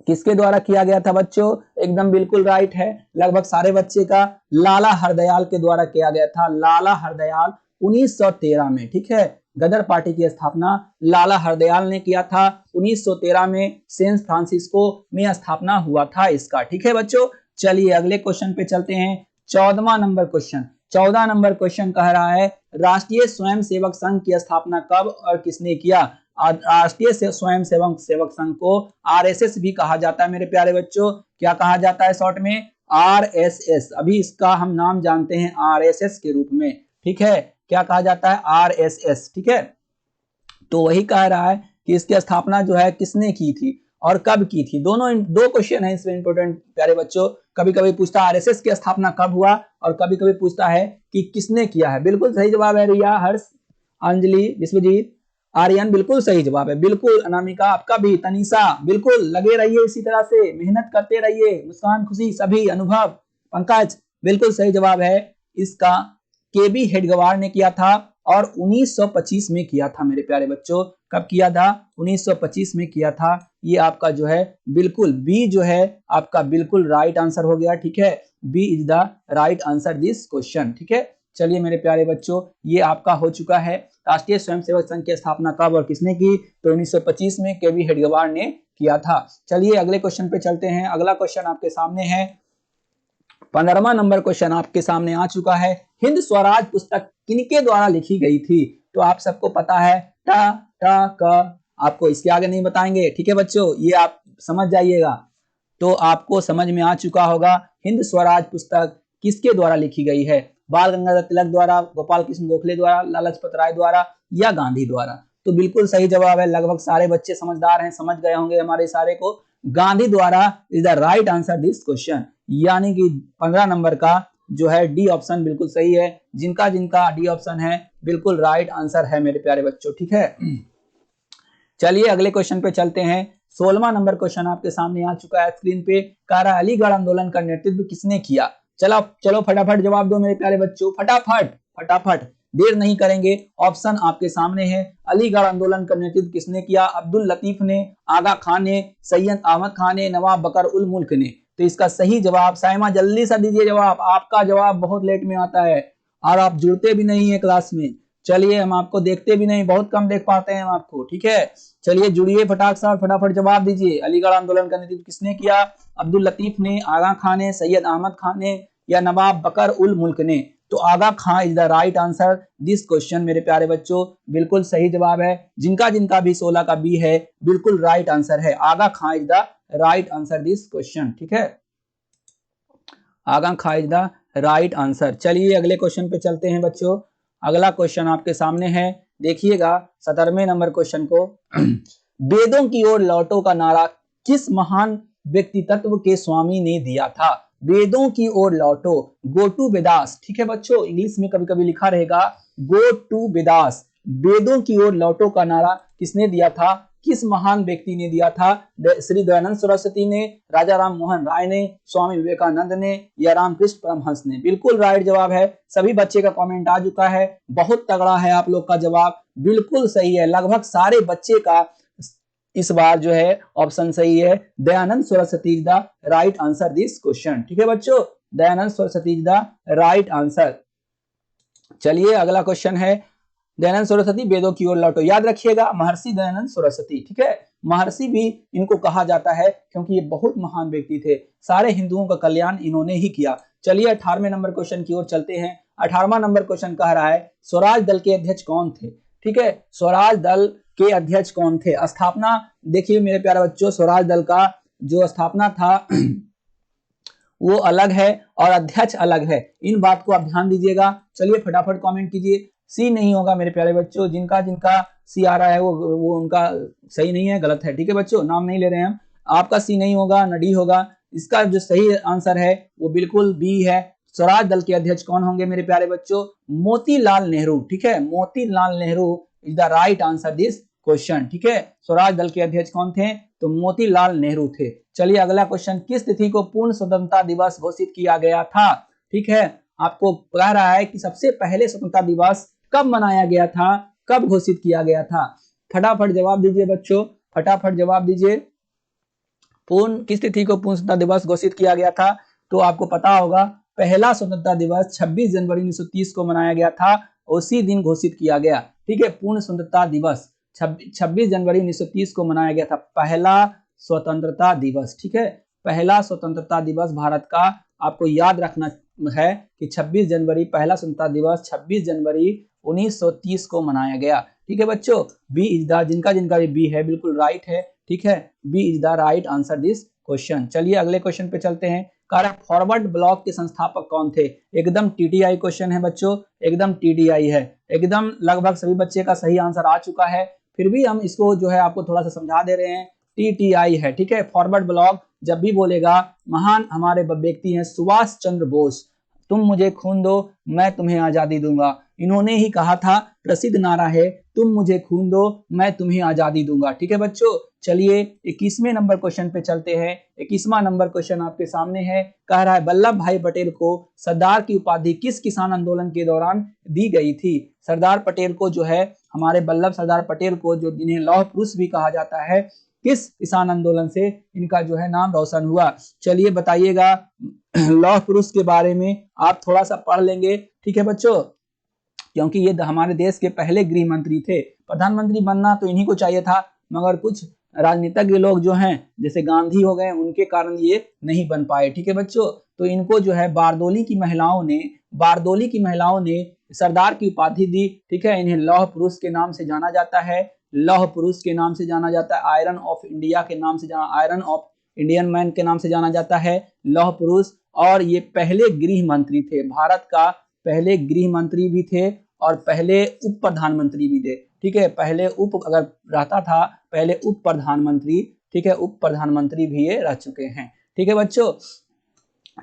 किसके द्वारा किया गया था बच्चों? एकदम बिल्कुल राइट है, लगभग सारे बच्चे का, लाला हरदयाल के द्वारा किया गया था। लाला हरदयाल 1913 में। ठीक है, गदर पार्टी की स्थापना लाला हरदयाल ने किया था 1913 में, सैन फ्रांसिस्को में स्थापना हुआ था इसका। ठीक है बच्चों, चलिए अगले क्वेश्चन पे चलते हैं। 14वां नंबर क्वेश्चन, 14 नंबर क्वेश्चन कह रहा है राष्ट्रीय स्वयंसेवक संघ की स्थापना कब और किसने किया? राष्ट्रीय स्वयंसेवक संघ को आरएसएस भी कहा जाता है मेरे प्यारे बच्चों। क्या कहा जाता है शॉर्ट में? आरएसएस। अभी इसका हम नाम जानते हैं आरएसएस के रूप में। ठीक है, क्या कहा जाता है? आरएसएस। ठीक है, तो वही कह रहा है कि इसकी स्थापना जो है किसने की थी और कब की थी। दोनों दो क्वेश्चन है इसमें इंपोर्टेंट प्यारे बच्चों। कभी कभी पूछता है आरएसएस की स्थापना कब हुआ और कभी कभी पूछता है कि किसने किया है। बिल्कुल सही जवाब है रिया, हर्ष, अंजलि, विश्वजीत, आर्यन, बिल्कुल सही जवाब है। बिल्कुल अनामिका, आपका भी, तनीषा, बिल्कुल लगे रहिए इसी तरह से, मेहनत करते रहिए। मुस्कान, खुशी, सभी, अनुभव, पंकज, बिल्कुल सही जवाब है इसका। केबी हेडगेवार ने किया था और 1925 में किया था मेरे प्यारे बच्चों। कब किया था? 1925 में किया था। ये आपका जो है बिल्कुल बी जो है आपका बिल्कुल राइट आंसर हो गया। ठीक है, B is the right answer this question. ठीक है, चलिए मेरे प्यारे बच्चों, ये आपका हो चुका है राष्ट्रीय स्वयंसेवक संघ की स्थापना कब और किसने की? तो 1925 में केबी हेडगेवार ने किया था। चलिए अगले क्वेश्चन पे चलते हैं। अगला क्वेश्चन आपके सामने है, 15वां नंबर क्वेश्चन आपके सामने आ चुका है। हिंद स्वराज पुस्तक किनके द्वारा लिखी गई थी? तो आप सबको पता है टा टा क, आपको इसके आगे नहीं बताएंगे। ठीक है बच्चों, ये आप समझ जाइएगा। तो आपको समझ में आ चुका होगा हिंद स्वराज पुस्तक किसके द्वारा लिखी गई है? बाल गंगाधर तिलक द्वारा, गोपाल कृष्ण गोखले द्वारा, लाला लाजपत राय द्वारा या गांधी द्वारा? तो बिल्कुल सही जवाब है, लगभग सारे बच्चे समझदार हैं, समझ गए होंगे हमारे सारे को। गांधी द्वारा is the right answer this question, यानी कि 15 नंबर का जो है डी ऑप्शन बिल्कुल सही है। जिनका जिनका डी ऑप्शन है बिल्कुल राइट आंसर है मेरे प्यारे बच्चों। ठीक है, चलिए अगले क्वेश्चन पे चलते हैं। 16वां नंबर क्वेश्चन आपके सामने आ चुका है स्क्रीन पे। कारा अलीगढ़ आंदोलन का नेतृत्व किसने किया? चलो फटाफट जवाब दो मेरे प्यारे बच्चों, फटाफट फटाफट, देर नहीं करेंगे। ऑप्शन आपके सामने है। अलीगढ़ आंदोलन का नेतृत्व किसने किया? अब्दुल लतीफ ने, आगा खान ने, सैयद अहमद खान ने, नवाब बकर उल मुल्क ने। तो इसका सही जवाब, साइमा जल्दी सा दीजिए जवाब, आपका जवाब बहुत लेट में आता है और आप जुड़ते भी नहीं है क्लास में। चलिए, हम आपको देखते भी नहीं, बहुत कम देख पाते हैं हम आपको। ठीक है, चलिए जुड़िए फटाक से और फटाफट जवाब दीजिए। अलीगढ़ आंदोलन का नेतृत्व किसने किया? अब्दुल लतीफ ने, आगा खान ने, सैयद अहमद खान ने या नवाब बकर उल मुल्क ने? तो Aga Khan is the right answer this question मेरे प्यारे बच्चों, बिल्कुल सही जवाब है। जिनका जिनका भी 16 का बी है बिल्कुल राइट आंसर है। Aga Khan is the right answer this question. ठीक है, Aga Khan is the right answer. चलिए अगले क्वेश्चन पे चलते हैं बच्चों। अगला क्वेश्चन आपके सामने है, देखिएगा 17वें नंबर क्वेश्चन को। वेदों की ओर लौटो का नारा किस महान व्यक्तित्व के स्वामी ने दिया था? वेदों की ओर लौटो, गो टू वेदास। ठीक है बच्चों, इंग्लिश में कभी कभी लिखा रहेगा गो टू वेदास। वेदों की ओर लौटो का नारा किसने दिया था? किस महान व्यक्ति ने दिया था? श्री दयानंद सरस्वती ने, राजा राम मोहन राय ने, स्वामी विवेकानंद ने या रामकृष्ण परमहंस ने? बिल्कुल राइट जवाब है। सभी बच्चे का कमेंट आ चुका है, बहुत तगड़ा है आप लोग का जवाब, बिल्कुल सही है। लगभग सारे बच्चे का इस बार जो है ऑप्शन सही है। Dayanand Saraswati is the right answer this question. ठीक है बच्चों, Dayanand Saraswati is the right answer. चलिए अगला क्वेश्चन है, दयानंद सरस्वती वेदों की ओर लौटो, याद रखिएगा महर्षि दयानंद सरस्वती। ठीक है, महर्षि भी इनको कहा जाता है क्योंकि ये बहुत महान व्यक्ति थे, सारे हिंदुओं का कल्याण इन्होंने ही किया। चलिए 18वें नंबर क्वेश्चन की ओर चलते हैं। 18वां नंबर क्वेश्चन कह रहा है स्वराज दल के अध्यक्ष कौन थे? ठीक है, स्वराज दल के अध्यक्ष कौन थे? स्थापना देखिए मेरे प्यारे बच्चों, स्वराज दल का जो स्थापना था वो अलग है और अध्यक्ष अलग है, इन बात को आप ध्यान दीजिएगा। चलिए फटाफट कमेंट कीजिए। सी नहीं होगा मेरे प्यारे बच्चों, जिनका जिनका सी आ रहा है वो उनका सही नहीं है, गलत है। ठीक है बच्चों, नाम नहीं ले रहे हैं हम। आपका सी नहीं होगा, न डी होगा। इसका जो सही आंसर है वो बिल्कुल बी है। स्वराज दल के अध्यक्ष कौन होंगे मेरे प्यारे बच्चों? मोतीलाल नेहरू। ठीक है, Motilal Nehru is the right answer this question. ठीक है, स्वराज दल के अध्यक्ष कौन थे? तो मोतीलाल नेहरू थे। चलिए अगला क्वेश्चन, किस तिथि को पूर्ण स्वतंत्रता दिवस घोषित किया गया था? ठीक है, आपको कह रहा है कि सबसे पहले स्वतंत्रता दिवस कब मनाया गया था, कब घोषित किया गया था? फटाफट जवाब दीजिए बच्चों, फटाफट जवाब दीजिए। पूर्ण किस तिथि को पूर्ण स्वतंत्रता दिवस घोषित किया गया था? तो आपको पता होगा पहला स्वतंत्रता दिवस 26 जनवरी 1930 को मनाया गया था, उसी दिन घोषित किया गया। ठीक है, पूर्ण स्वतंत्रता दिवस 26 जनवरी 1930 को मनाया गया था, पहला स्वतंत्रता दिवस। ठीक है, पहला स्वतंत्रता दिवस भारत का आपको याद रखना है कि 26 जनवरी पहला स्वतंत्रता दिवस 26 जनवरी 1930 को मनाया गया। ठीक है बच्चों, बी इज द, जिनका जिनका भी बी है बिल्कुल राइट है। ठीक है, B is the right answer this question. चलिए अगले क्वेश्चन पे चलते हैं। कारण फॉरवर्ड ब्लॉक के संस्थापक कौन थे? एकदम टीटीआई क्वेश्चन है बच्चों, एकदम टीटीआई है, एकदम लगभग सभी बच्चे का सही आंसर आ चुका है, फिर भी हम इसको जो है आपको थोड़ा सा समझा दे रहे हैं। टीटीआई है। ठीक है, फॉरवर्ड ब्लॉक जब भी बोलेगा, महान हमारे व्यक्ति हैं सुभाष चंद्र बोस, तुम मुझे खून दो मैं तुम्हें आजादी दूंगा, इन्होंने ही कहा था। प्रसिद्ध नारा है, तुम मुझे खून दो मैं तुम्हें आजादी दूंगा। ठीक है बच्चों, चलिए 21वें नंबर क्वेश्चन पे चलते हैं। 21वां नंबर क्वेश्चन आपके सामने है, कह रहा है वल्लभ भाई पटेल को सरदार की उपाधि किस किसान आंदोलन के दौरान दी गई थी? सरदार पटेल को जो है, हमारे वल्लभ सरदार पटेल को, जो जिन्हें लौह पुरुष भी कहा जाता है, किस किसान आंदोलन से इनका जो है नाम रोशन हुआ? चलिए बताइएगा। लौह पुरुष के बारे में आप थोड़ा सा पढ़ लेंगे। ठीक है बच्चों, क्योंकि ये हमारे देश के पहले गृह मंत्री थे। प्रधानमंत्री बनना तो इन्हीं को चाहिए था, मगर कुछ राजनीतिज्ञ लोग जो हैं जैसे गांधी हो गए, उनके कारण ये नहीं बन पाए। ठीक है बच्चों, तो इनको जो है बारदोली की महिलाओं ने सरदार की उपाधि दी। ठीक है, इन्हें लौह पुरुष के नाम से जाना जाता है, लौह पुरुष के नाम से जाना जाता है, आयरन ऑफ इंडिया के नाम से आयरन ऑफ इंडियन मैन के नाम से जाना जाता है लौह पुरुष। और ये पहले गृह मंत्री थे, भारत का पहले गृह मंत्री भी थे और पहले उप प्रधानमंत्री भी थे। ठीक है, पहले उप अगर रहता था, पहले उप प्रधानमंत्री, ठीक है, उप प्रधानमंत्री भी ये रह चुके हैं। ठीक है बच्चों,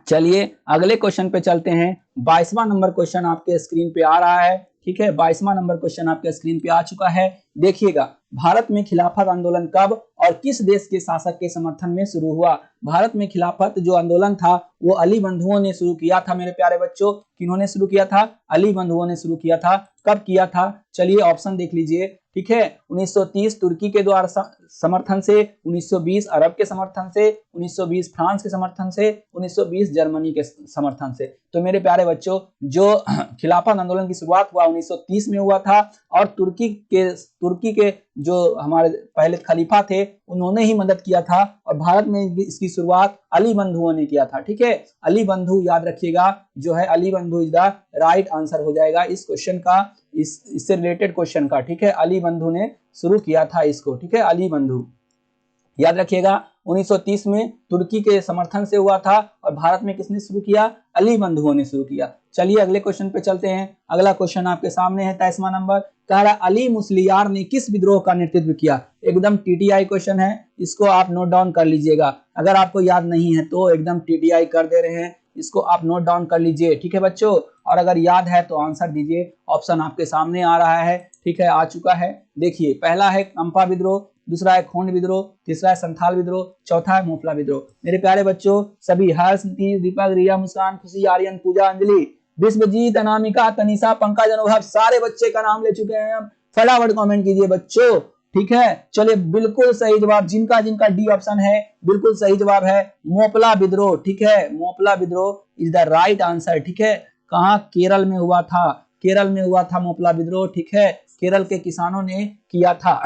चलिए अगले क्वेश्चन पे चलते हैं। 22वां नंबर क्वेश्चन आपके स्क्रीन पे आ रहा है। ठीक है, 22वां नंबर क्वेश्चन आपके स्क्रीन पे आ चुका है। देखिएगा, भारत में खिलाफत आंदोलन कब और किस देश के शासक के समर्थन में शुरू हुआ? भारत में खिलाफत जो आंदोलन था वो अली बंधुओं ने शुरू किया था मेरे प्यारे बच्चों। किन्होंने शुरू किया था? अली बंधुओं ने शुरू किया था। कब किया था? चलिए ऑप्शन देख लीजिए। ठीक है, 1930 तुर्की के द्वारा समर्थन से, 1920 अरब के समर्थन से, 1920 फ्रांस के समर्थन से, 1920 जर्मनी के समर्थन से। तो मेरे प्यारे बच्चों, जो खिलाफत आंदोलन की शुरुआत हुआ 1930 में हुआ था, और तुर्की के जो हमारे पहले खलीफा थे उन्होंने ही मदद किया था, और भारत में इसकी शुरुआत अली बंधुओं ने किया था। ठीक है, अली बंधु याद रखिएगा, जो है अली बंधु इज द राइट आंसर हो जाएगा इस क्वेश्चन का, इससे रिलेटेड क्वेश्चन का। ठीक है, अली बंधु ने शुरू किया था इसको। ठीक है, अली बंधु याद रखिएगा। 1930 में तुर्की के समर्थन से हुआ था, और भारत में किसने शुरू किया? अली बंधुओं ने शुरू किया। चलिए अगले क्वेश्चन पे चलते हैं। अगला क्वेश्चन आपके सामने है, 23वां नंबर, कह रहा है अली मुस्लियार ने किस विद्रोह का नेतृत्व किया? एकदम टीटीआई क्वेश्चन है, इसको आप नोट डाउन कर लीजिएगा। अगर आपको याद नहीं है तो एकदम टीटीआई कर दे रहे हैं, इसको आप नोट डाउन कर लीजिए। ठीक है बच्चों, और अगर याद है तो आंसर दीजिए। ऑप्शन आपके सामने आ रहा है। ठीक है, आ चुका है। देखिए, पहला है कंपा विद्रोह, दूसरा है खोंड विद्रोह, तीसरा है संथाल विद्रोह, चौथा है मोपला विद्रोह। मेरे प्यारे बच्चों, सभी हर्ष, नीतीश, दीपक, रिया, मुस्कान, खुशी, आर्यन, पूजा, अंजलि, विश्वजीत, अनामिका, तनिषा, पंकज, अनुभव, सारे बच्चे का नाम ले चुके हैं हम। फटाफट कमेंट कीजिए बच्चों। ठीक है, चलिए बिल्कुल सही जवाब, जिनका जिनका डी ऑप्शन है बिल्कुल सही जवाब है मोपला विद्रोह। ठीक है, मोपला विद्रोह इज द राइट आंसर। ठीक है, कहाँ? केरल में हुआ था, केरल में हुआ था मोपला विद्रोह। ठीक है, केरल के किसानों ने किया था।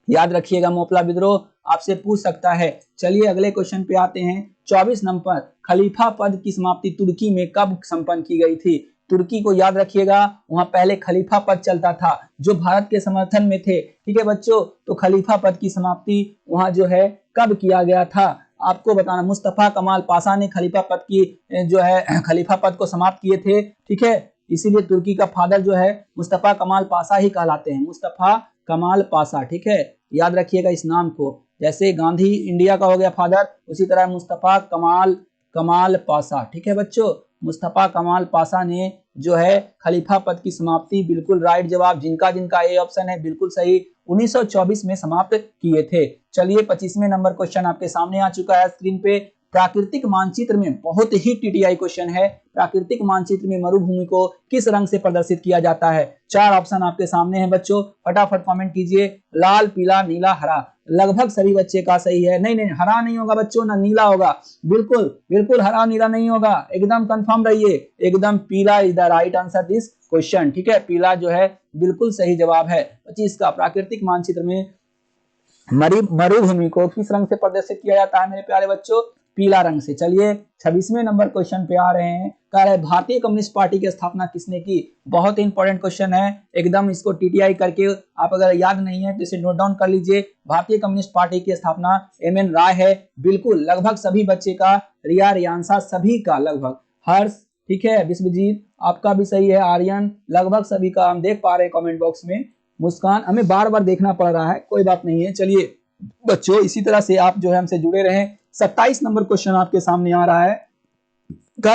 याद रखिएगा, मोपला विद्रोह आपसे पूछ सकता है। चलिए अगले क्वेश्चन पे आते हैं। 24 नंबर, खलीफा पद की समाप्ति तुर्की में कब संपन्न की गई थी? तुर्की को याद रखिएगा, वहां पहले खलीफा पद चलता था जो भारत के समर्थन में थे। ठीक है बच्चों, तो खलीफा पद की समाप्ति वहां जो है कब किया गया था, आपको बताना। मुस्तफा कमाल पाशा ने खलीफा पद की जो है खलीफा पद को समाप्त किए थे, ठीक है। इसीलिए तुर्की का फादर जो है मुस्तफा कमाल पाशा ही कहलाते हैं, मुस्तफा कमाल पाशा, ठीक है। याद रखिएगा इस नाम को। जैसे गांधी इंडिया का हो गया फादर, उसी तरह मुस्तफा कमाल पाशा, ठीक है बच्चों। मुस्तफा कमाल पाशा ने जो है खलीफा पद की समाप्ति, बिल्कुल राइट जवाब, जिनका जिनका ए ऑप्शन है बिल्कुल सही, 1924 में समाप्त किए थे। चलिए 25वें नंबर क्वेश्चन आपके सामने आ चुका है स्क्रीन पे। प्राकृतिक मानचित्र में बहुत ही टीटीआई क्वेश्चन है। प्राकृतिक मानचित्र में मरुभूमि को किस रंग से प्रदर्शित किया जाता है? 4 ऑप्शन आपके सामने हैं बच्चों, फटाफट कमेंट कीजिए। लाल, पीला, नीला, हरा। लगभग सभी बच्चे का सही है। नहीं नहीं, हरा नहीं होगा बच्चों, ना नीला होगा, बिल्कुल बिल्कुल हरा नीला नहीं होगा, एकदम कंफर्म रहिए, एकदम पीला is the right answer this question, ठीक है। पीला जो है बिल्कुल सही जवाब है 25 का। प्राकृतिक मानचित्र में मरुभूमि को किस रंग से प्रदर्शित किया जाता है मेरे प्यारे बच्चों? पीला रंग से। चलिए 26वें नंबर क्वेश्चन पे आ रहे हैं। कह रहे भारतीय कम्युनिस्ट पार्टी की स्थापना किसने की? बहुत इंपॉर्टेंट क्वेश्चन है, एकदम इसको टीटीआई करके आप अगर याद नहीं है तो इसे नोट डाउन कर लीजिए। भारतीय कम्युनिस्ट पार्टी की स्थापना एमएन राय है, बिल्कुल लगभग सभी बच्चे का, रिया, रियांशा सभी का लगभग, हर्ष, ठीक है, विश्वजीत आपका भी सही है, आर्यन लगभग सभी का हम देख पा रहे हैं कमेंट बॉक्स में। मुस्कान, हमें बार बार देखना पड़ रहा है, कोई बात नहीं है। चलिए बच्चों इसी तरह से आप जो है हमसे जुड़े रहें। 27 नंबर क्वेश्चन आपके सामने आ रहा है।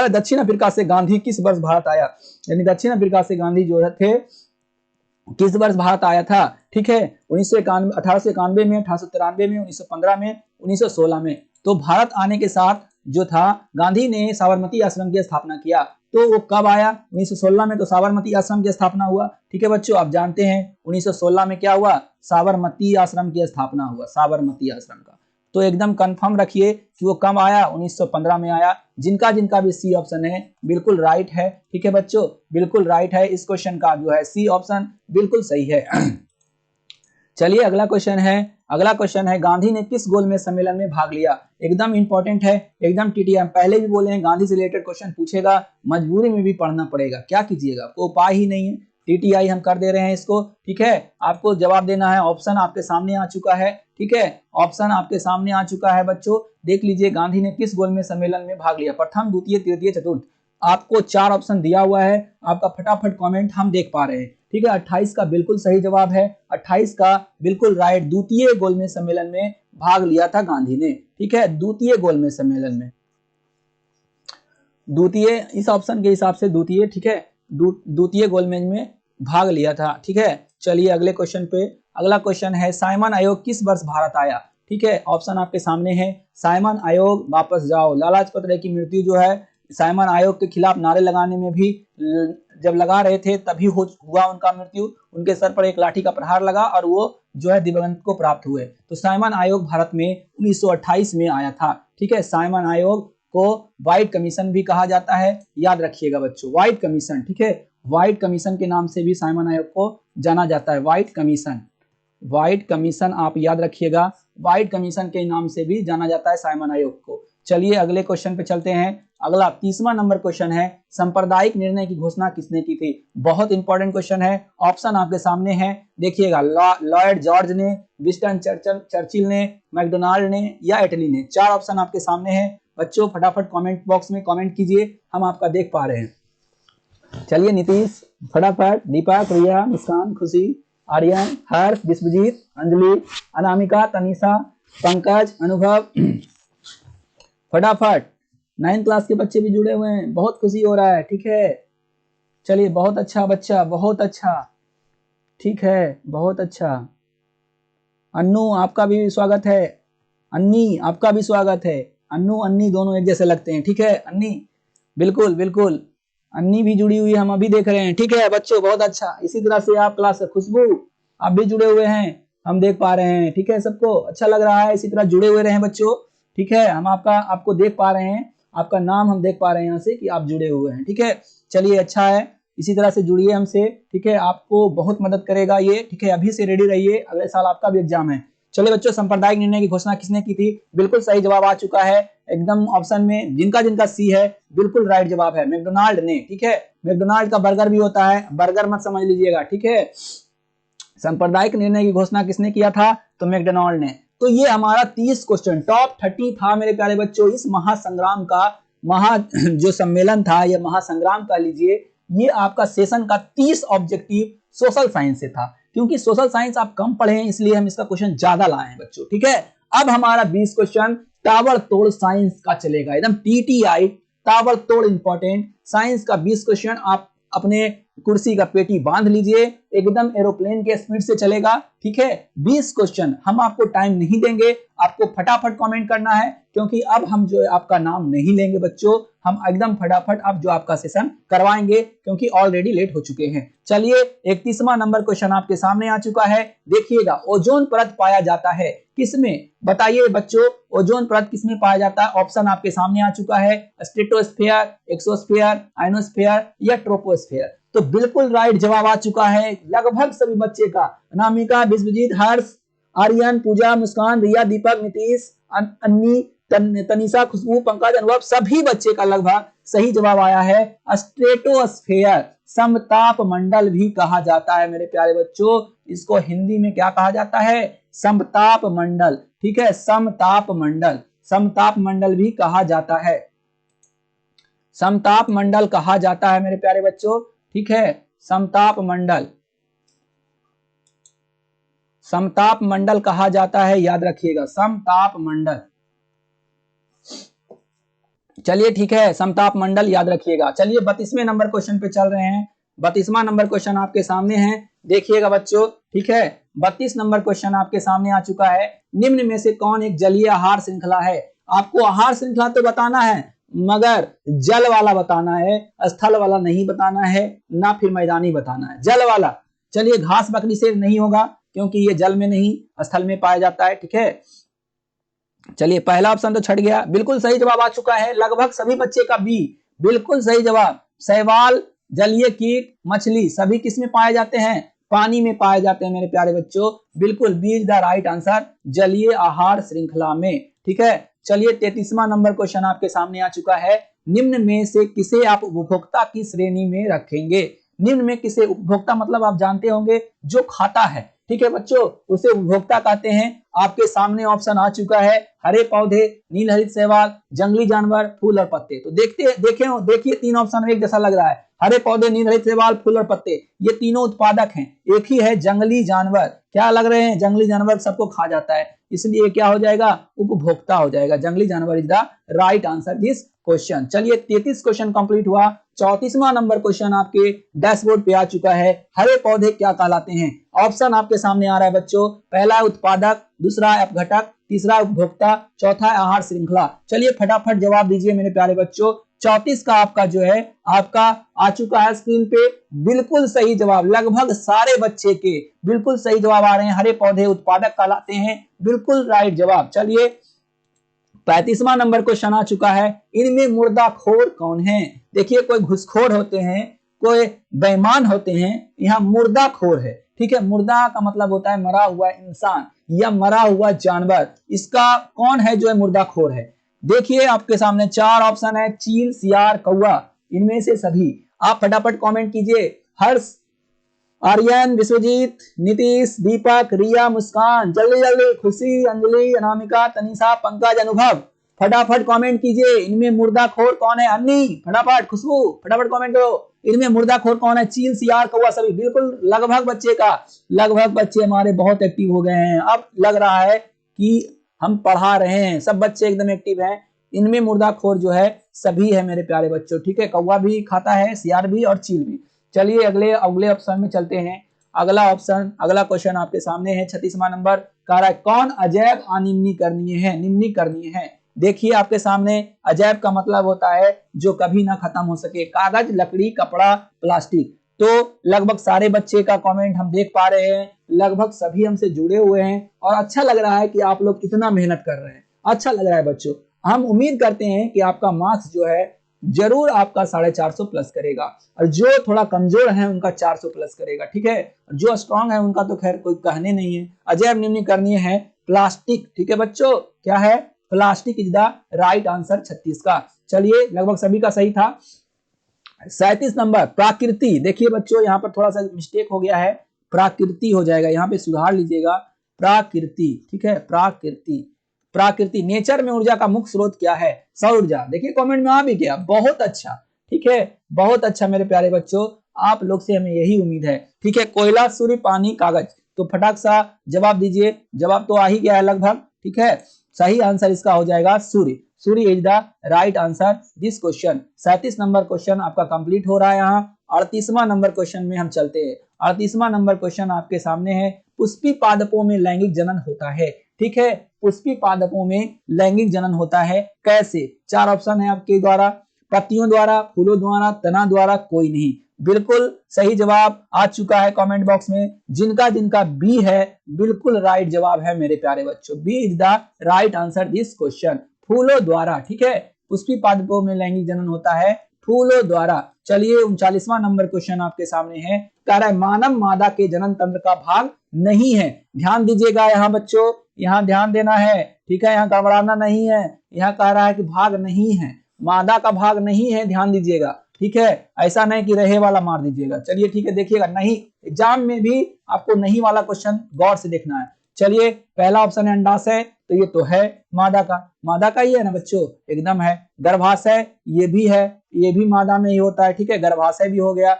दक्षिण अफ्रीका से गांधी किस वर्ष भारत आया? यानी दक्षिण अफ्रीका से गांधी जो थे किस वर्ष भारत आया था? ठीक है, 1891 में, 1893 में, 1915 में, 1916 में। तो भारत आने के साथ जो था गांधी ने साबरमती आश्रम की स्थापना किया। तो वो कब आया? 1916 में तो साबरमती आश्रम की स्थापना हुआ, ठीक है बच्चों। आप जानते हैं 1916 में क्या हुआ? साबरमती आश्रम की स्थापना हुआ, साबरमती आश्रम का। तो एकदम कंफर्म रखिए कि वो कब आया? 1915 में आया। जिनका जिनका भी सी ऑप्शन है बिल्कुल राइट है, ठीक है बच्चों, बिल्कुल राइट है। इस क्वेश्चन का जो है सी ऑप्शन बिल्कुल सही है। चलिए अगला क्वेश्चन है। अगला क्वेश्चन है गांधी ने किस गोलमेज सम्मेलन में भाग लिया? एकदम इंपॉर्टेंट है, एकदम टीटीएम, पहले भी बोले हैं गांधी से रिलेटेड क्वेश्चन पूछेगा, मजबूरी में भी पढ़ना पड़ेगा, क्या कीजिएगा, कोई उपाय ही नहीं है। टीटीआई हम कर दे रहे हैं इसको, ठीक है। आपको जवाब देना है, ऑप्शन आपके सामने आ चुका है, ठीक है, ऑप्शन आपके सामने आ चुका है बच्चों। देख लीजिए गांधी ने किस गोलमेज सम्मेलन में भाग लिया, प्रथम, द्वितीय, तृतीय, चतुर्थ। आपको 4 ऑप्शन दिया हुआ है, आपका फटाफट कमेंट हम देख पा रहे हैं, ठीक है। 28 का बिल्कुल सही जवाब है, 28 का बिल्कुल राइट। द्वितीय गोलमेज सम्मेलन में भाग लिया था गांधी ने, ठीक है, द्वितीय गोलमेज सम्मेलन में, द्वितीय, इस ऑप्शन के हिसाब से द्वितीय, ठीक है, द्वितीय गोलमेज में भाग लिया था, ठीक है। चलिए अगले क्वेश्चन पे। अगला क्वेश्चन है साइमन आयोग किस वर्ष भारत आया? ठीक है, ऑप्शन आपके सामने है। साइमन आयोग, वापस जाओ, लाला लाजपत राय की मृत्यु जो है साइमन आयोग के खिलाफ नारे लगाने में भी जब लगा रहे थे तभी हुआ उनका मृत्यु। उनके सर पर एक लाठी का प्रहार लगा और वो जो है दिवंगत को प्राप्त हुए। तो साइमन आयोग भारत में 1928 में आया था, ठीक है। साइमन आयोग को व्हाइट कमीशन भी कहा जाता है, याद रखिएगा बच्चों, व्हाइट कमीशन, ठीक है। व्हाइट कमीशन के नाम से भी साइमन आयोग को जाना जाता है, व्हाइट कमीशन, व्हाइट कमीशन आप याद रखिएगा, व्हाइट कमीशन के नाम से भी जाना जाता है साइमन आयोग को। चलिए अगले क्वेश्चन पे चलते हैं। अगला 30वां नंबर क्वेश्चन है सांप्रदायिक निर्णय की घोषणा किसने की थी? बहुत इंपॉर्टेंट क्वेश्चन है, ऑप्शन आपके सामने है, देखिएगा, लॉर्ड जॉर्ज ने, विंस्टन चर्चिल ने, मैकडोनाल्ड ने या एटली ने। 4 ऑप्शन आपके सामने है बच्चों, फटाफट कमेंट बॉक्स में कमेंट कीजिए, हम आपका देख पा रहे हैं। चलिए नीतीश, फटाफट, दीपक, रिया, मुस्कान, खुशी, आर्यन, हर्ष, विश्वजीत, अंजलि, अनामिका, तनिषा, पंकज, अनुभव, फटाफट। 9th क्लास के बच्चे भी जुड़े हुए हैं, बहुत खुशी हो रहा है, ठीक है। चलिए बहुत अच्छा बच्चा, बहुत अच्छा, ठीक है, बहुत अच्छा। अन्नू आपका भी स्वागत है, अन्नी आपका भी स्वागत है। अन्नू अन्नी दोनों एक जैसे लगते हैं, ठीक है, अन्नी, बिल्कुल बिल्कुल, अन्नी भी जुड़ी हुई है, हम अभी देख रहे हैं, ठीक है बच्चों, बहुत अच्छा। इसी तरह से आप क्लास, खुशबू आप भी जुड़े हुए हैं, हम देख पा रहे हैं, ठीक है, सबको अच्छा लग रहा है, इसी तरह जुड़े हुए रहे बच्चों, ठीक है। हम आपको देख पा रहे हैं, आपका नाम हम देख पा रहे हैं यहाँ से कि आप जुड़े हुए हैं, ठीक है। चलिए अच्छा है, इसी तरह से जुड़िए हमसे, ठीक है, आपको बहुत मदद करेगा ये, ठीक है। अभी से रेडी रहिए, अगले साल आपका भी एग्जाम है। चलिए बच्चों, सांप्रदायिक निर्णय की घोषणा किसने की थी? बिल्कुल सही जवाब आ चुका है एकदम ऑप्शन में, जिनका जिनका सी है बिल्कुल राइट जवाब है, मैकडोनाल्ड ने, ठीक है। मैकडोनाल्ड का बर्गर भी होता है, बर्गर मत समझ लीजिएगा, ठीक है। सांप्रदायिक निर्णय की घोषणा किसने किया था? तो मैकडोनाल्ड ने। तो ये हमारा 30 क्वेश्चन टॉप 30 था मेरे प्यारे बच्चों इस महासंग्राम का जो सम्मेलन था, ये महासंग्राम का लीजिए, ये आपका सेशन का 30 ऑब्जेक्टिव सोशल साइंस से था। क्योंकि सोशल साइंस आप कम पढ़े हैं इसलिए हम इसका क्वेश्चन ज्यादा लाए हैं बच्चों, ठीक है। अब हमारा 20 क्वेश्चन ताबड़तोड़ साइंस का चलेगा, एकदम TTI ताबड़तोड़ इंपॉर्टेंट साइंस का 20 क्वेश्चन। आप अपने कुर्सी का पेटी बांध लीजिए, एकदम एरोप्लेन के स्पीड से चलेगा, ठीक है। 20 क्वेश्चन, हम आपको टाइम नहीं देंगे, आपको फटाफट कमेंट करना है, क्योंकि अब हम जो है आपका नाम नहीं लेंगे बच्चों, हम एकदम फटाफट अब जो आपका सेशन करवाएंगे, क्योंकि ऑलरेडी लेट हो चुके हैं। चलिए 31वां नंबर क्वेश्चन आपके सामने आ चुका है, देखिएगा। ओजोन परत पाया जाता है किसमें, बताइए बच्चों, ओजोन परत किसमें पाया जाता है? ऑप्शन आपके सामने आ चुका है, स्ट्रेटोस्फीयर, एक्सोस्फीयर, आयनोस्फीयर या ट्रोपोस्फीयर। तो बिल्कुल राइट जवाब आ चुका है लगभग सभी बच्चे का। अनामिका, विश्वजीत, हर्ष, आर्यन, पूजा, मुस्कान, रिया, दीपक, नीतीश, अन्नी, तनिषा, खुशबू, पंकज, अनुभव, सभी बच्चे का लगभग सही जवाब आया है स्ट्रेटोस्फीयर। समताप मंडल भी कहा जाता है मेरे प्यारे बच्चों, इसको हिंदी में क्या कहा जाता है? समताप मंडल, ठीक है, समताप मंडल, समताप मंडल भी कहा जाता है, समताप मंडल कहा जाता है मेरे प्यारे बच्चों, ठीक है, समताप मंडल, समताप मंडल कहा जाता है, याद रखिएगा, समताप मंडल। चलिए ठीक है, समताप मंडल याद रखिएगा। चलिए 32वें नंबर क्वेश्चन पे चल रहे हैं। 32वां नंबर क्वेश्चन आपके सामने है, देखिएगा बच्चों, ठीक है। 32 नंबर क्वेश्चन आपके सामने आ चुका है। निम्न में से कौन एक जलीय आहार श्रृंखला है? आपको आहार श्रृंखला तो बताना है, मगर जल वाला बताना है, स्थल वाला नहीं बताना है, ना फिर मैदानी बताना है, जल वाला। चलिए घास बकरी से नहीं होगा, क्योंकि ये जल में नहीं स्थल में पाया जाता है, ठीक है। चलिए पहला ऑप्शन तो छट गया, बिल्कुल सही जवाब आ चुका है लगभग सभी बच्चे का बी, बिल्कुल सही जवाब। शैवाल, जलीय कीट, मछली सभी किस में पाए जाते हैं? पानी में पाए जाते हैं मेरे प्यारे बच्चों, बिल्कुल B is the right answer, जलीय आहार श्रृंखला में, ठीक है। चलिए 33वां नंबर क्वेश्चन आपके सामने आ चुका है। निम्न में से किसे आप उपभोक्ता की श्रेणी में रखेंगे? निम्न में किसे, उपभोक्ता मतलब आप जानते होंगे जो खाता है, ठीक है बच्चों, उसे उपभोक्ता कहते हैं। आपके सामने ऑप्शन आ चुका है, हरे पौधे, नीलहरित शैवाल, जंगली जानवर, फूल और पत्ते। तो देखिए तीन ऑप्शन एक जैसा लग रहा है, हरे पौधे, नीलहरित शैवाल, फूल और पत्ते, ये तीनों उत्पादक हैं। एक ही है जंगली जानवर, क्या लग रहे हैं? जंगली जानवर सबको खा जाता है, इसलिए क्या हो जाएगा? उपभोक्ता हो जाएगा। जंगली जानवर is the right answer this question. चलिए 33 क्वेश्चन कंप्लीट हुआ। 34वां नंबर क्वेश्चन आपके डैशबोर्ड पे आ चुका है। हरे पौधे क्या कहलाते हैं? ऑप्शन आपके सामने आ रहा है बच्चों, पहला उत्पादक, दूसरा अपघटक, तीसरा उपभोक्ता, चौथा आहार श्रृंखला। चलिए फटाफट जवाब दीजिए मेरे प्यारे बच्चों। 34 का आपका जो है आपका आ चुका है स्क्रीन पे, बिल्कुल सही जवाब, लगभग सारे बच्चे के बिल्कुल सही जवाब आ रहे हैं, हरे पौधे उत्पादक कहलाते हैं, बिल्कुल राइट जवाब। चलिए 35वां नंबर क्वेश्चन आ चुका है। इनमें मुर्दाखोर कौन है? देखिए कोई घुसखोर होते हैं, कोई बेईमान होते हैं, यहाँ मुर्दाखोर है, ठीक है। मुर्दा का मतलब होता है मरा हुआ इंसान या मरा हुआ जानवर, इसका कौन है जो है मुर्दाखोर है? देखिए आपके सामने 4 ऑप्शन है, चील, सियार, कौवा, इनमें से सभी। आप फटाफट कमेंट कीजिए। हर्ष, आर्यन, विश्वजीत, नीतीश, दीपक, रिया, मुस्कान, जल्दी जल्दी, खुशी, अंजलि, अनामिका, तनिषा, पंकज, अनुभव, फटाफट कमेंट कीजिए। इनमें मुर्दाखोर कौन है? अन्नी, फटाफट, खुशबू, फटाफट कमेंट करो, इनमें मुर्दाखोर कौन है? चील, सियार, कौवा, सभी। बिल्कुल लगभग बच्चे हमारे बहुत एक्टिव हो गए हैं। अब लग रहा है कि हम पढ़ा रहे हैं, सब बच्चे एकदम एक्टिव हैं। इनमें मुर्दाखोर जो है सभी है मेरे प्यारे बच्चों, ठीक है। कौवा भी खाता है, सियार भी और चील भी। चलिए अगले ऑप्शन में चलते हैं। अगला क्वेश्चन आपके सामने है। 36वां नंबर कह रहा है, कौन अजैव अनिम्नीकरणीय है? निम्नीकरणीय है। देखिए आपके सामने, अजैव का मतलब होता है जो कभी ना खत्म हो सके, कागज, लकड़ी, कपड़ा, प्लास्टिक। तो लगभग सारे बच्चे का कमेंट हम देख पा रहे हैं, लगभग सभी हमसे जुड़े हुए हैं और अच्छा लग रहा है कि आप लोग इतना मेहनत कर रहे हैं, अच्छा लग रहा है बच्चों। हम उम्मीद करते हैं कि आपका मार्क्स जो है जरूर आपका 450 प्लस करेगा, और जो थोड़ा कमजोर है उनका 400 प्लस करेगा, ठीक है। जो स्ट्रांग है उनका तो खैर कोई कहने नहीं है। अजैव निम्नीकरणीय है प्लास्टिक, ठीक है बच्चों, क्या है? Plastic is the right answer 36 का। चलिए लगभग सभी का सही था। 37 नंबर प्राकृति, देखिए बच्चों यहाँ पर थोड़ा सा मिस्टेक हो गया है, प्राकृति हो जाएगा, यहाँ पे सुधार लीजिएगा। प्राकृति, ठीक है, प्राकृति, प्राकृति। नेचर में ऊर्जा का मुख्य स्रोत क्या है? सौर ऊर्जा। देखिए कमेंट में आ भी गया, बहुत अच्छा, ठीक है, बहुत अच्छा मेरे प्यारे बच्चों, आप लोग से हमें यही उम्मीद है। ठीक है, कोयला, सूर्य, पानी, कागज, तो फटाक सा जवाब दीजिए। जवाब तो आ ही गया है लगभग, ठीक है। सही आंसर इसका हो जाएगा सूर्य। Surya is the right answer this question. 37 नंबर क्वेश्चन आपका कंप्लीट हो रहा है। यहाँ 38वां नंबर क्वेश्चन में हम चलते हैं। 38वां नंबर क्वेश्चन आपके सामने है। पुष्पी पादपों में लैंगिक जनन होता है, ठीक है, पुष्पी पादपों में लैंगिक जनन होता है कैसे? 4 ऑप्शन है आपके द्वारा, पत्तियों द्वारा, फूलों द्वारा, तना द्वारा, कोई नहीं। बिल्कुल सही जवाब आ चुका है कमेंट बॉक्स में। जिनका जिनका बी है बिल्कुल राइट जवाब है मेरे प्यारे बच्चों। B is the right answer this question, फूलों द्वारा, ठीक है। पुष्पी पादपों में लैंगिक जनन होता है फूलों द्वारा। चलिए 39वां नंबर क्वेश्चन आपके सामने है। कह रहा है मानव मादा के जनन तंत्र का भाग नहीं है। ध्यान दीजिएगा यहाँ बच्चों, यहाँ ध्यान देना है, ठीक है, यहाँ घबराना नहीं है। यहाँ कह रहा है कि भाग नहीं है, मादा का भाग नहीं है, ध्यान दीजिएगा, ठीक है, ऐसा नहीं कि रहे वाला मार दीजिएगा। चलिए ठीक है, देखिएगा, नहीं, एग्जाम में भी आपको नहीं वाला क्वेश्चन गौर से देखना है। चलिए पहला ऑप्शन है अंडाशय, तो ये तो है मादा का, मादा का ही है ना बच्चों, एकदम है। गर्भाशय ये भी है, ये भी मादा में ही होता है, ठीक है, गर्भाशय भी हो गया।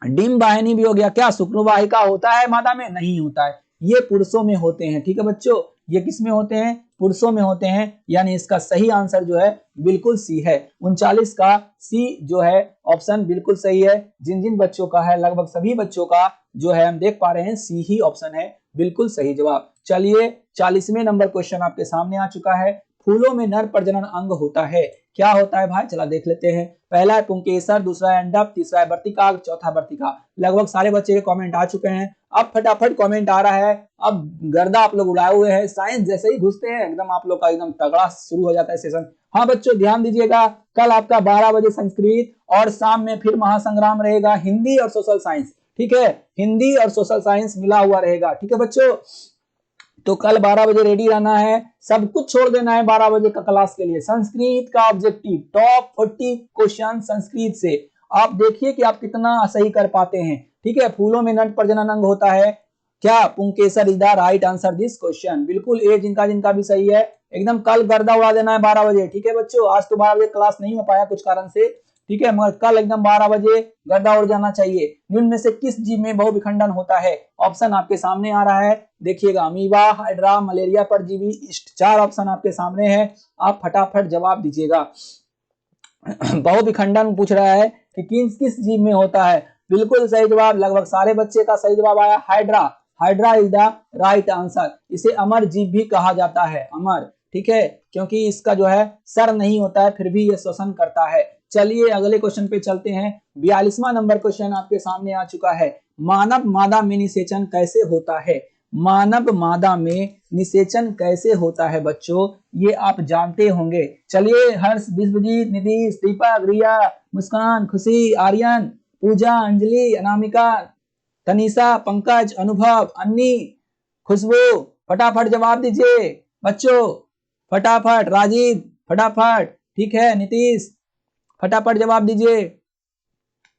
डिंब वाहिनी भी हो गया। क्या शुक्रवाहिका होता है मादा में? नहीं होता है, ये पुरुषों में होते हैं, ठीक है बच्चों, ये किस में होते हैं? पुरुषों में होते हैं। यानी इसका सही आंसर जो है बिल्कुल सी है। 39 का सी जो है ऑप्शन बिल्कुल सही है। जिन जिन बच्चों का है, लगभग सभी बच्चों का जो है हम देख पा रहे हैं सी ही ऑप्शन है बिल्कुल सही जवाब। चलिए 40वें नंबर क्वेश्चन आपके सामने आ चुका है। फूलों में नर प्रजनन अंग होता है, क्या होता है भाई? चला देख लेते हैं। पहला है पुंकेसर, दूसरा है अंडक, तीसरा है वर्तिका, चौथा वर्तिका। लगभग सारे बच्चे के कमेंट आ चुके हैं। अब फटाफट कमेंट आ रहा है। अब गर्दा आप लोग उड़ाए हुए हैं, साइंस जैसे ही घुसते हैं एकदम आप लोग का एकदम तगड़ा शुरू हो जाता है सेशन। हाँ बच्चों ध्यान दीजिएगा, कल आपका 12 बजे संस्कृत और शाम में फिर महासंग्राम रहेगा, हिंदी और सोशल साइंस, ठीक है, हिंदी और सोशल साइंस मिला हुआ रहेगा, ठीक है बच्चों। तो कल 12 बजे रेडी रहना है, सब कुछ छोड़ देना है 12 बजे का क्लास के लिए। संस्कृत का ऑब्जेक्टिव टॉप 40 क्वेश्चन संस्कृत से, आप देखिए कि आप कितना सही कर पाते हैं, ठीक है। फूलों में नर प्रजनन अंग होता है क्या? पुंकेसर is the right answer this question, बिल्कुल ए जिनका जिनका भी सही है। एकदम कल गर्दा उड़ा देना है 12 बजे, ठीक है बच्चों। आज तो 12 बजे क्लास नहीं हो पाया कुछ कारण से, ठीक है, मगर कल एकदम 12 बजे गर्दा उड़ जाना चाहिए। निम्न में से किस जीव में बहुविखंडन होता है? ऑप्शन आपके सामने आ रहा है, देखिएगा, अमीबा, हाइड्रा, मलेरिया परजीवी, 4 ऑप्शन आपके सामने है, आप फटाफट जवाब दीजिएगा। बहुविखंडन पूछ रहा है कि किस किस जीव में होता है, बिल्कुल सही जवाब, लगभग सारे बच्चे का सही जवाब आया hydra. Hydra is the right answer. इसे अमर जीव भी कहा जाता है, अमर, ठीक है, क्योंकि इसका जो है सर नहीं होता है फिर भी ये श्वसन करता है। चलिए अगले क्वेश्चन पे चलते हैं। 42वां नंबर क्वेश्चन आपके सामने आ चुका है। मानव मादा में निषेचन कैसे होता है? मानव मादा में निषेचन कैसे होता है बच्चों, ये आप जानते होंगे। चलिए हर्ष, विश्वजीत, नीतीश, दीपक, रिया, मुस्कान, खुशी, आर्यन, पूजा, अंजलि, अनामिका, तनीषा, पंकज, अनुभव, अन्नी, खुशबू, फटाफट जवाब दीजिए बच्चों, फटाफट। राजीव फटाफट, ठीक है, नीतीश फटाफट जवाब दीजिए,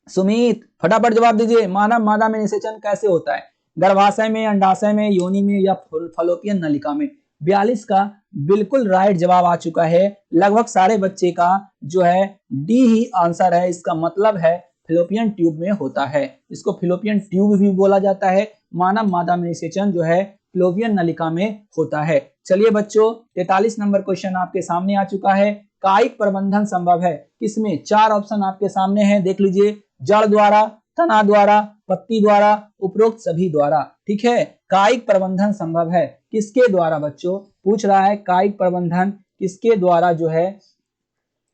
सुमित फटाफट जवाब दीजिए। मानव मादा में निषेचन कैसे होता है? गर्भाशय में, अंडाशय में, योनि में या फलोपियन नलिका में? 42 का बिल्कुल राइट जवाब आ चुका है। लगभग सारे बच्चे का जो है डी ही आंसर है। इसका मतलब है फिलोपियन ट्यूब में होता है, इसको फिलोपियन ट्यूब भी बोला जाता है। मानव मादा में निषेचन जो है फिलोपियन नलिका में होता है। चलिए बच्चों 43 नंबर क्वेश्चन आपके सामने आ चुका है। कायिक प्रबंधन संभव है किसमें? 4 ऑप्शन आपके सामने हैं, देख लीजिए। जड़ द्वारा, तना द्वारा, पत्ती द्वारा, उपरोक्त सभी द्वारा, ठीक है। कायिक प्रबंधन संभव है किसके द्वारा बच्चों? पूछ रहा है कायिक प्रबंधन किसके द्वारा जो है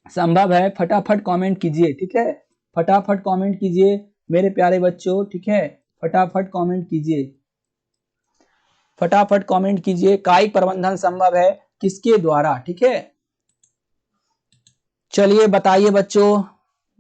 संभव है? फटाफट कमेंट कीजिए, ठीक है, फटाफट कमेंट कीजिए मेरे प्यारे बच्चों, ठीक है, फटाफट कमेंट कीजिए, फटाफट कमेंट कीजिए। कायिक प्रबंधन संभव है किसके द्वारा, ठीक है। चलिए बताइए बच्चों,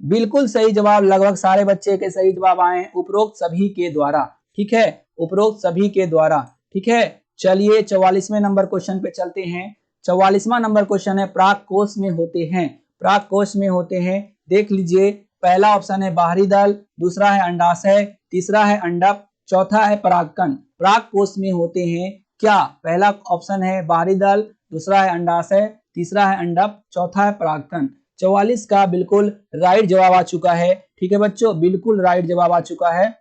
बिल्कुल सही जवाब, लगभग सारे बच्चे के सही जवाब आए, उपरोक्त सभी के द्वारा, ठीक है, उपरोक्त सभी के द्वारा, ठीक है। चलिए 44वें नंबर क्वेश्चन पे चलते हैं। 44वां नंबर क्वेश्चन है प्राक कोश में होते हैं, प्राक कोश में होते हैं, देख लीजिए। पहला ऑप्शन है बाहरी दल, दूसरा है अंडाशय, तीसरा है अंडक, चौथा है परागकण। पराग कोष में होते हैं क्या? पहला ऑप्शन है बाहरी दल, दूसरा है अंडाशय, तीसरा है अंडक, चौथा है परागकण। 44 का बिल्कुल राइट जवाब आ चुका है। ठीक है बच्चों, बिल्कुल राइट जवाब आ चुका है,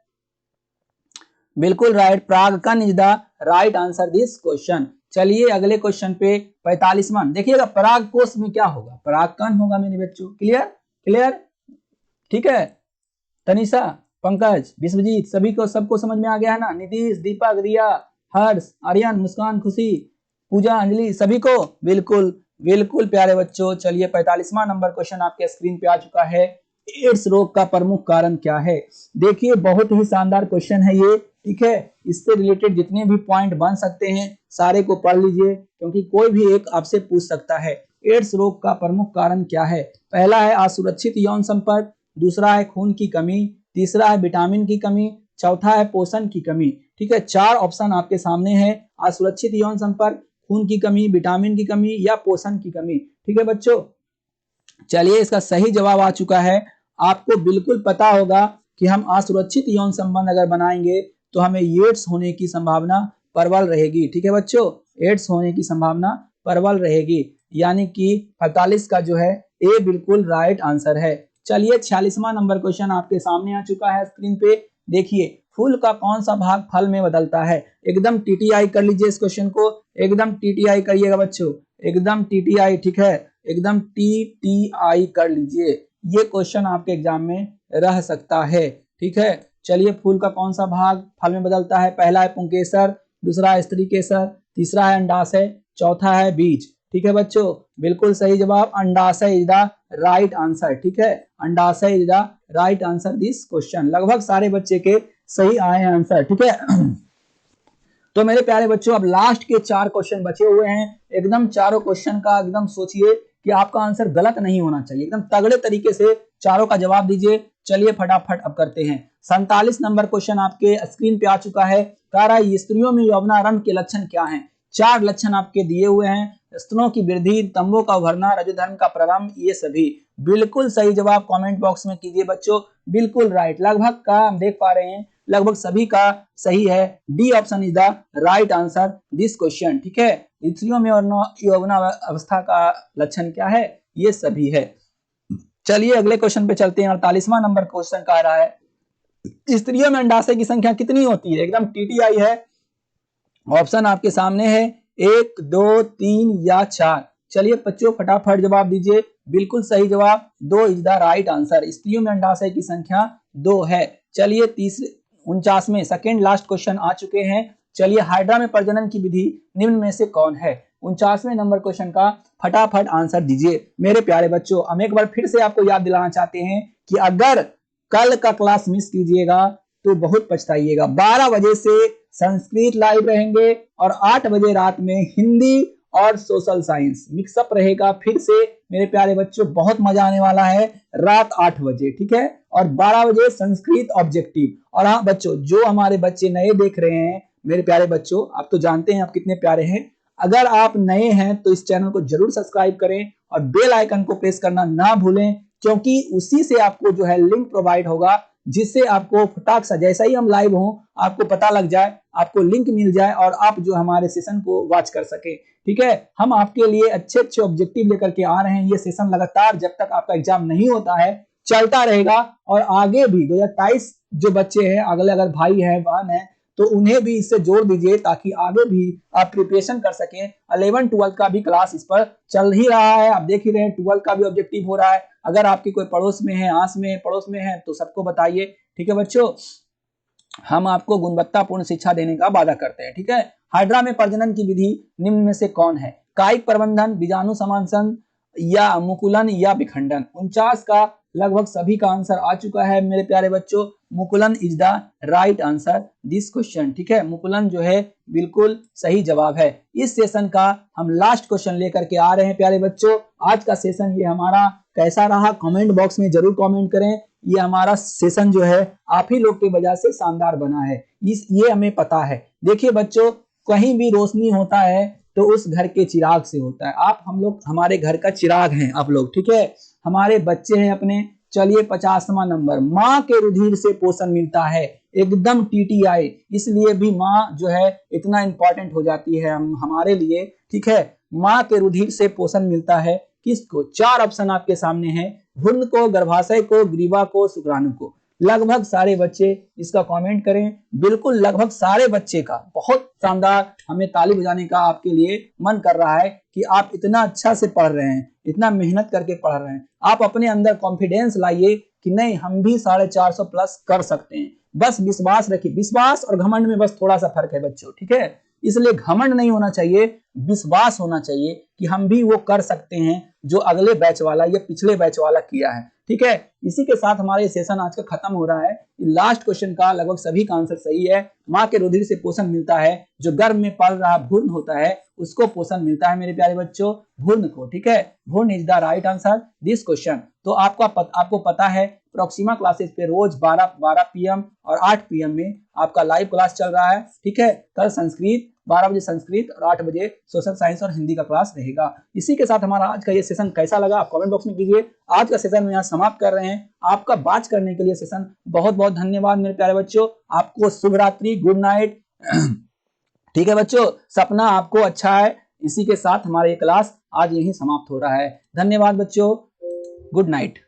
बिल्कुल राइट, परागकण is the right answer this question. चलिए अगले क्वेश्चन पे 45वां देखिएगा, पराग कोष में क्या होगा? परागकण होगा मेरे बच्चों। क्लियर क्लियर, ठीक है। तनिषा, पंकज, विश्वजीत, सभी को सबको समझ में आ गया है ना? नीतीश, दीपक, रिया, हर्ष, आर्यन, मुस्कान, खुशी, पूजा, अंजलि, सभी को बिल्कुल बिल्कुल प्यारे बच्चों। चलिए 45वां नंबर क्वेश्चन आपके स्क्रीन पे आ चुका है। एड्स रोग का प्रमुख कारण क्या है? देखिए बहुत ही शानदार क्वेश्चन है ये, ठीक है। इससे रिलेटेड जितने भी पॉइंट बन सकते हैं सारे को पढ़ लीजिए, क्योंकि कोई भी एक आपसे पूछ सकता है। एड्स रोग का प्रमुख कारण क्या है? पहला है असुरक्षित यौन संपर्क, दूसरा है खून की कमी, तीसरा है विटामिन की कमी, चौथा है पोषण की कमी। ठीक है, 4 ऑप्शन आपके सामने है, असुरक्षित यौन संपर्क, खून की कमी, विटामिन की कमी या पोषण की कमी। ठीक है बच्चों, चलिए इसका सही जवाब आ चुका है। आपको बिल्कुल पता होगा कि हम असुरक्षित यौन संबंध अगर बनाएंगे तो हमें एड्स होने की संभावना प्रबल रहेगी। ठीक है बच्चों, एड्स होने की संभावना प्रबल रहेगी, यानी कि 48 का जो है ए बिल्कुल राइट आंसर है। चलिए 46वां नंबर क्वेश्चन आपके सामने आ चुका है स्क्रीन पे। देखिए फूल का कौन सा भाग फल में बदलता है? एकदम टीटीआई कर लीजिए इस क्वेश्चन को, एकदम टीटीआई करिएगा बच्चों, एकदम टीटीआई, ठीक है, एकदम टीटीआई कर लीजिए। ये क्वेश्चन आपके एग्जाम में रह सकता है। ठीक है, चलिए फूल का कौन सा भाग फल में बदलता है? पहला है पुंकेसर, दूसरा है स्त्री केसर, तीसरा है अंडाशय, चौथा है बीज। ठीक है बच्चों, बिल्कुल सही जवाब अंडाशय इज द राइट आंसर। ठीक है, अंडाशय is the right answer this question. लगभग सारे बच्चे के सही आए हैं आंसर। ठीक है तो मेरे प्यारे बच्चों अब लास्ट के 4 क्वेश्चन बचे हुए हैं। एकदम चारों क्वेश्चन का एकदम सोचिए कि आपका आंसर गलत नहीं होना चाहिए, एकदम तगड़े तरीके से चारों का जवाब दीजिए। चलिए फटाफट अब करते हैं। 47 नंबर क्वेश्चन आपके स्क्रीन पे आ चुका है। कह रहा है स्त्रियों में यौवनारंभ के लक्षण क्या हैं? 4 लक्षण आपके दिए हुए हैं, स्तनों की वृद्धि, तंबों का उभरना, रजोधर्म का प्रारंभ, ये सभी। बिल्कुल सही जवाब कमेंट बॉक्स में कीजिए बच्चों, बिल्कुल राइट। लगभग का हम देख पा रहे हैं लगभग सभी का सही है। D option is the right answer this question. ठीक है, स्त्रियों में यौवनावस्था का लक्षण क्या है? ये सभी है। चलिए अगले क्वेश्चन पे चलते हैं। 48वां नंबर क्वेश्चन कह रहा है स्त्रियों में अंडाशय की संख्या कितनी होती है? एकदम टीटीआई है। ऑप्शन आपके सामने है 1, 2, 3 या 4। चलिए बच्चों फटाफट जवाब दीजिए। बिल्कुल सही जवाब 2 इज द राइट आंसर। स्त्रियों में अंडाशय की संख्या 2 है। चलिए 49वें सेकेंड लास्ट क्वेश्चन आ चुके हैं। चलिए हाइड्रा में प्रजनन की विधि निम्न में से कौन है? 49वें नंबर क्वेश्चन का फटाफट आंसर दीजिए मेरे प्यारे बच्चों। हम एक बार फिर से आपको याद दिलाना चाहते हैं कि अगर कल का क्लास मिस कीजिएगा तो बहुत पछताइएगा। 12 बजे से संस्कृत लाइव रहेंगे और 8 बजे रात में हिंदी और सोशल साइंस मिक्सअप रहेगा। फिर से मेरे प्यारे बच्चों बहुत मजा आने वाला है रात 8 बजे, ठीक है, और 12 बजे संस्कृत ऑब्जेक्टिव। और हाँ बच्चों, जो हमारे बच्चे नए देख रहे हैं मेरे प्यारे बच्चों, आप तो जानते हैं आप कितने प्यारे हैं। अगर आप नए हैं तो इस चैनल को जरूर सब्सक्राइब करें और बेल आइकन को प्रेस करना ना भूलें, क्योंकि उसी से आपको जो है लिंक प्रोवाइड होगा, जिससे आपको फटाक सा जैसा ही हम लाइव हों आपको पता लग जाए, आपको लिंक मिल जाए और आप जो हमारे सेशन को वॉच कर सके। ठीक है, हम आपके लिए अच्छे अच्छे ऑब्जेक्टिव लेकर के आ रहे हैं। ये सेशन लगातार जब तक आपका एग्जाम नहीं होता है चलता रहेगा, और आगे भी 2023 जो बच्चे हैं, अगले अगर भाई है बहन है तो उन्हें भी इससे जोड़ दीजिए, ताकि आगे भी आप प्रिपरेशन कर सकें। 11 12 का भी क्लास इस पर चल ही रहा है, आप देख ही रहे हैं, 12 का भी ऑब्जेक्टिव हो रहा है। अगर आपकी कोई पड़ोस में है, आस में, पड़ोस में है तो सबको बताइए। ठीक है बच्चों, हम आपको गुणवत्तापूर्ण शिक्षा देने का वादा करते हैं। ठीक है, हाइड्रा में प्रजनन की विधि निम्न में से कौन है? कायिक प्रबंधन, बीजाणु समानसन या मुकुलन या विखंडन। 49 का लगभग सभी का आंसर आ चुका है मेरे प्यारे बच्चों। Mukulan is the right answer this question. ठीक है, मुकुलन जो है बिल्कुल सही जवाब है। इस सेशन का हम लास्ट क्वेश्चन लेकर के आ रहे हैं प्यारे बच्चों। आज का सेशन ये हमारा कैसा रहा कमेंट बॉक्स में जरूर कमेंट करें। ये हमारा सेशन जो है आप ही लोग की वजह से शानदार बना है, ये हमें पता है। देखिए बच्चों, कहीं भी रोशनी होता है तो उस घर के चिराग से होता है। आप हम लोग हमारे घर का चिराग हैं आप लोग। ठीक है, हमारे बच्चे हैं अपने, चलिए 50वां नंबर, माँ के रुधिर से पोषण मिलता है, एकदम TTI, इसलिए भी माँ जो है इतना इंपॉर्टेंट हो जाती है हमारे लिए, ठीक है। माँ के रुधिर से पोषण मिलता है किसको? 4 ऑप्शन आपके सामने है, भ्रूण को, गर्भाशय को, ग्रीवा को, शुक्राणु को। लगभग सारे बच्चे इसका कमेंट करें, बिल्कुल लगभग सारे बच्चे का, बहुत शानदार, हमें ताली बजाने का आपके लिए मन कर रहा है कि आप इतना अच्छा से पढ़ रहे हैं, इतना मेहनत करके पढ़ रहे हैं। आप अपने अंदर कॉन्फिडेंस लाइए कि नहीं हम भी 450 प्लस कर सकते हैं, बस विश्वास रखिए। विश्वास और घमंड में बस थोड़ा सा फर्क है बच्चों, ठीक है। इसलिए घमंड नहीं होना चाहिए, विश्वास होना चाहिए कि हम भी वो कर सकते हैं जो अगले बैच वाला या पिछले बैच वाला किया है, ठीक है। इसी के साथ हमारा ये सेशन आज का खत्म हो रहा है। लास्ट क्वेश्चन का लगभग सभी का आंसर सही है। माँ के रुधिर से पोषण मिलता है, जो गर्भ में पल रहा भ्रूण होता है उसको पोषण मिलता है मेरे प्यारे बच्चों, भ्रूण को, ठीक है। भ्रूण is the right answer this question. तो आपको पता है प्रोक्सिमा क्लासेस पे रोज 12 PM और 8 PM में आपका लाइव क्लास चल रहा है, ठीक है। कल संस्कृत 12 बजे संस्कृत और 8 बजे सोशल साइंस और हिंदी का क्लास रहेगा। इसी के साथ हमारा आज का ये सेशन कैसा लगा आप कमेंट बॉक्स में कीजिए। आज का सेशन में यहाँ समाप्त कर रहे हैं। आपका बात करने के लिए सेशन बहुत बहुत धन्यवाद मेरे प्यारे बच्चों, आपको शुभ रात्रि, गुड नाइट। ठीक है बच्चों, सपना आपको अच्छा है। इसी के साथ हमारा ये क्लास आज यहीं समाप्त हो रहा है। धन्यवाद बच्चों, गुड नाइट।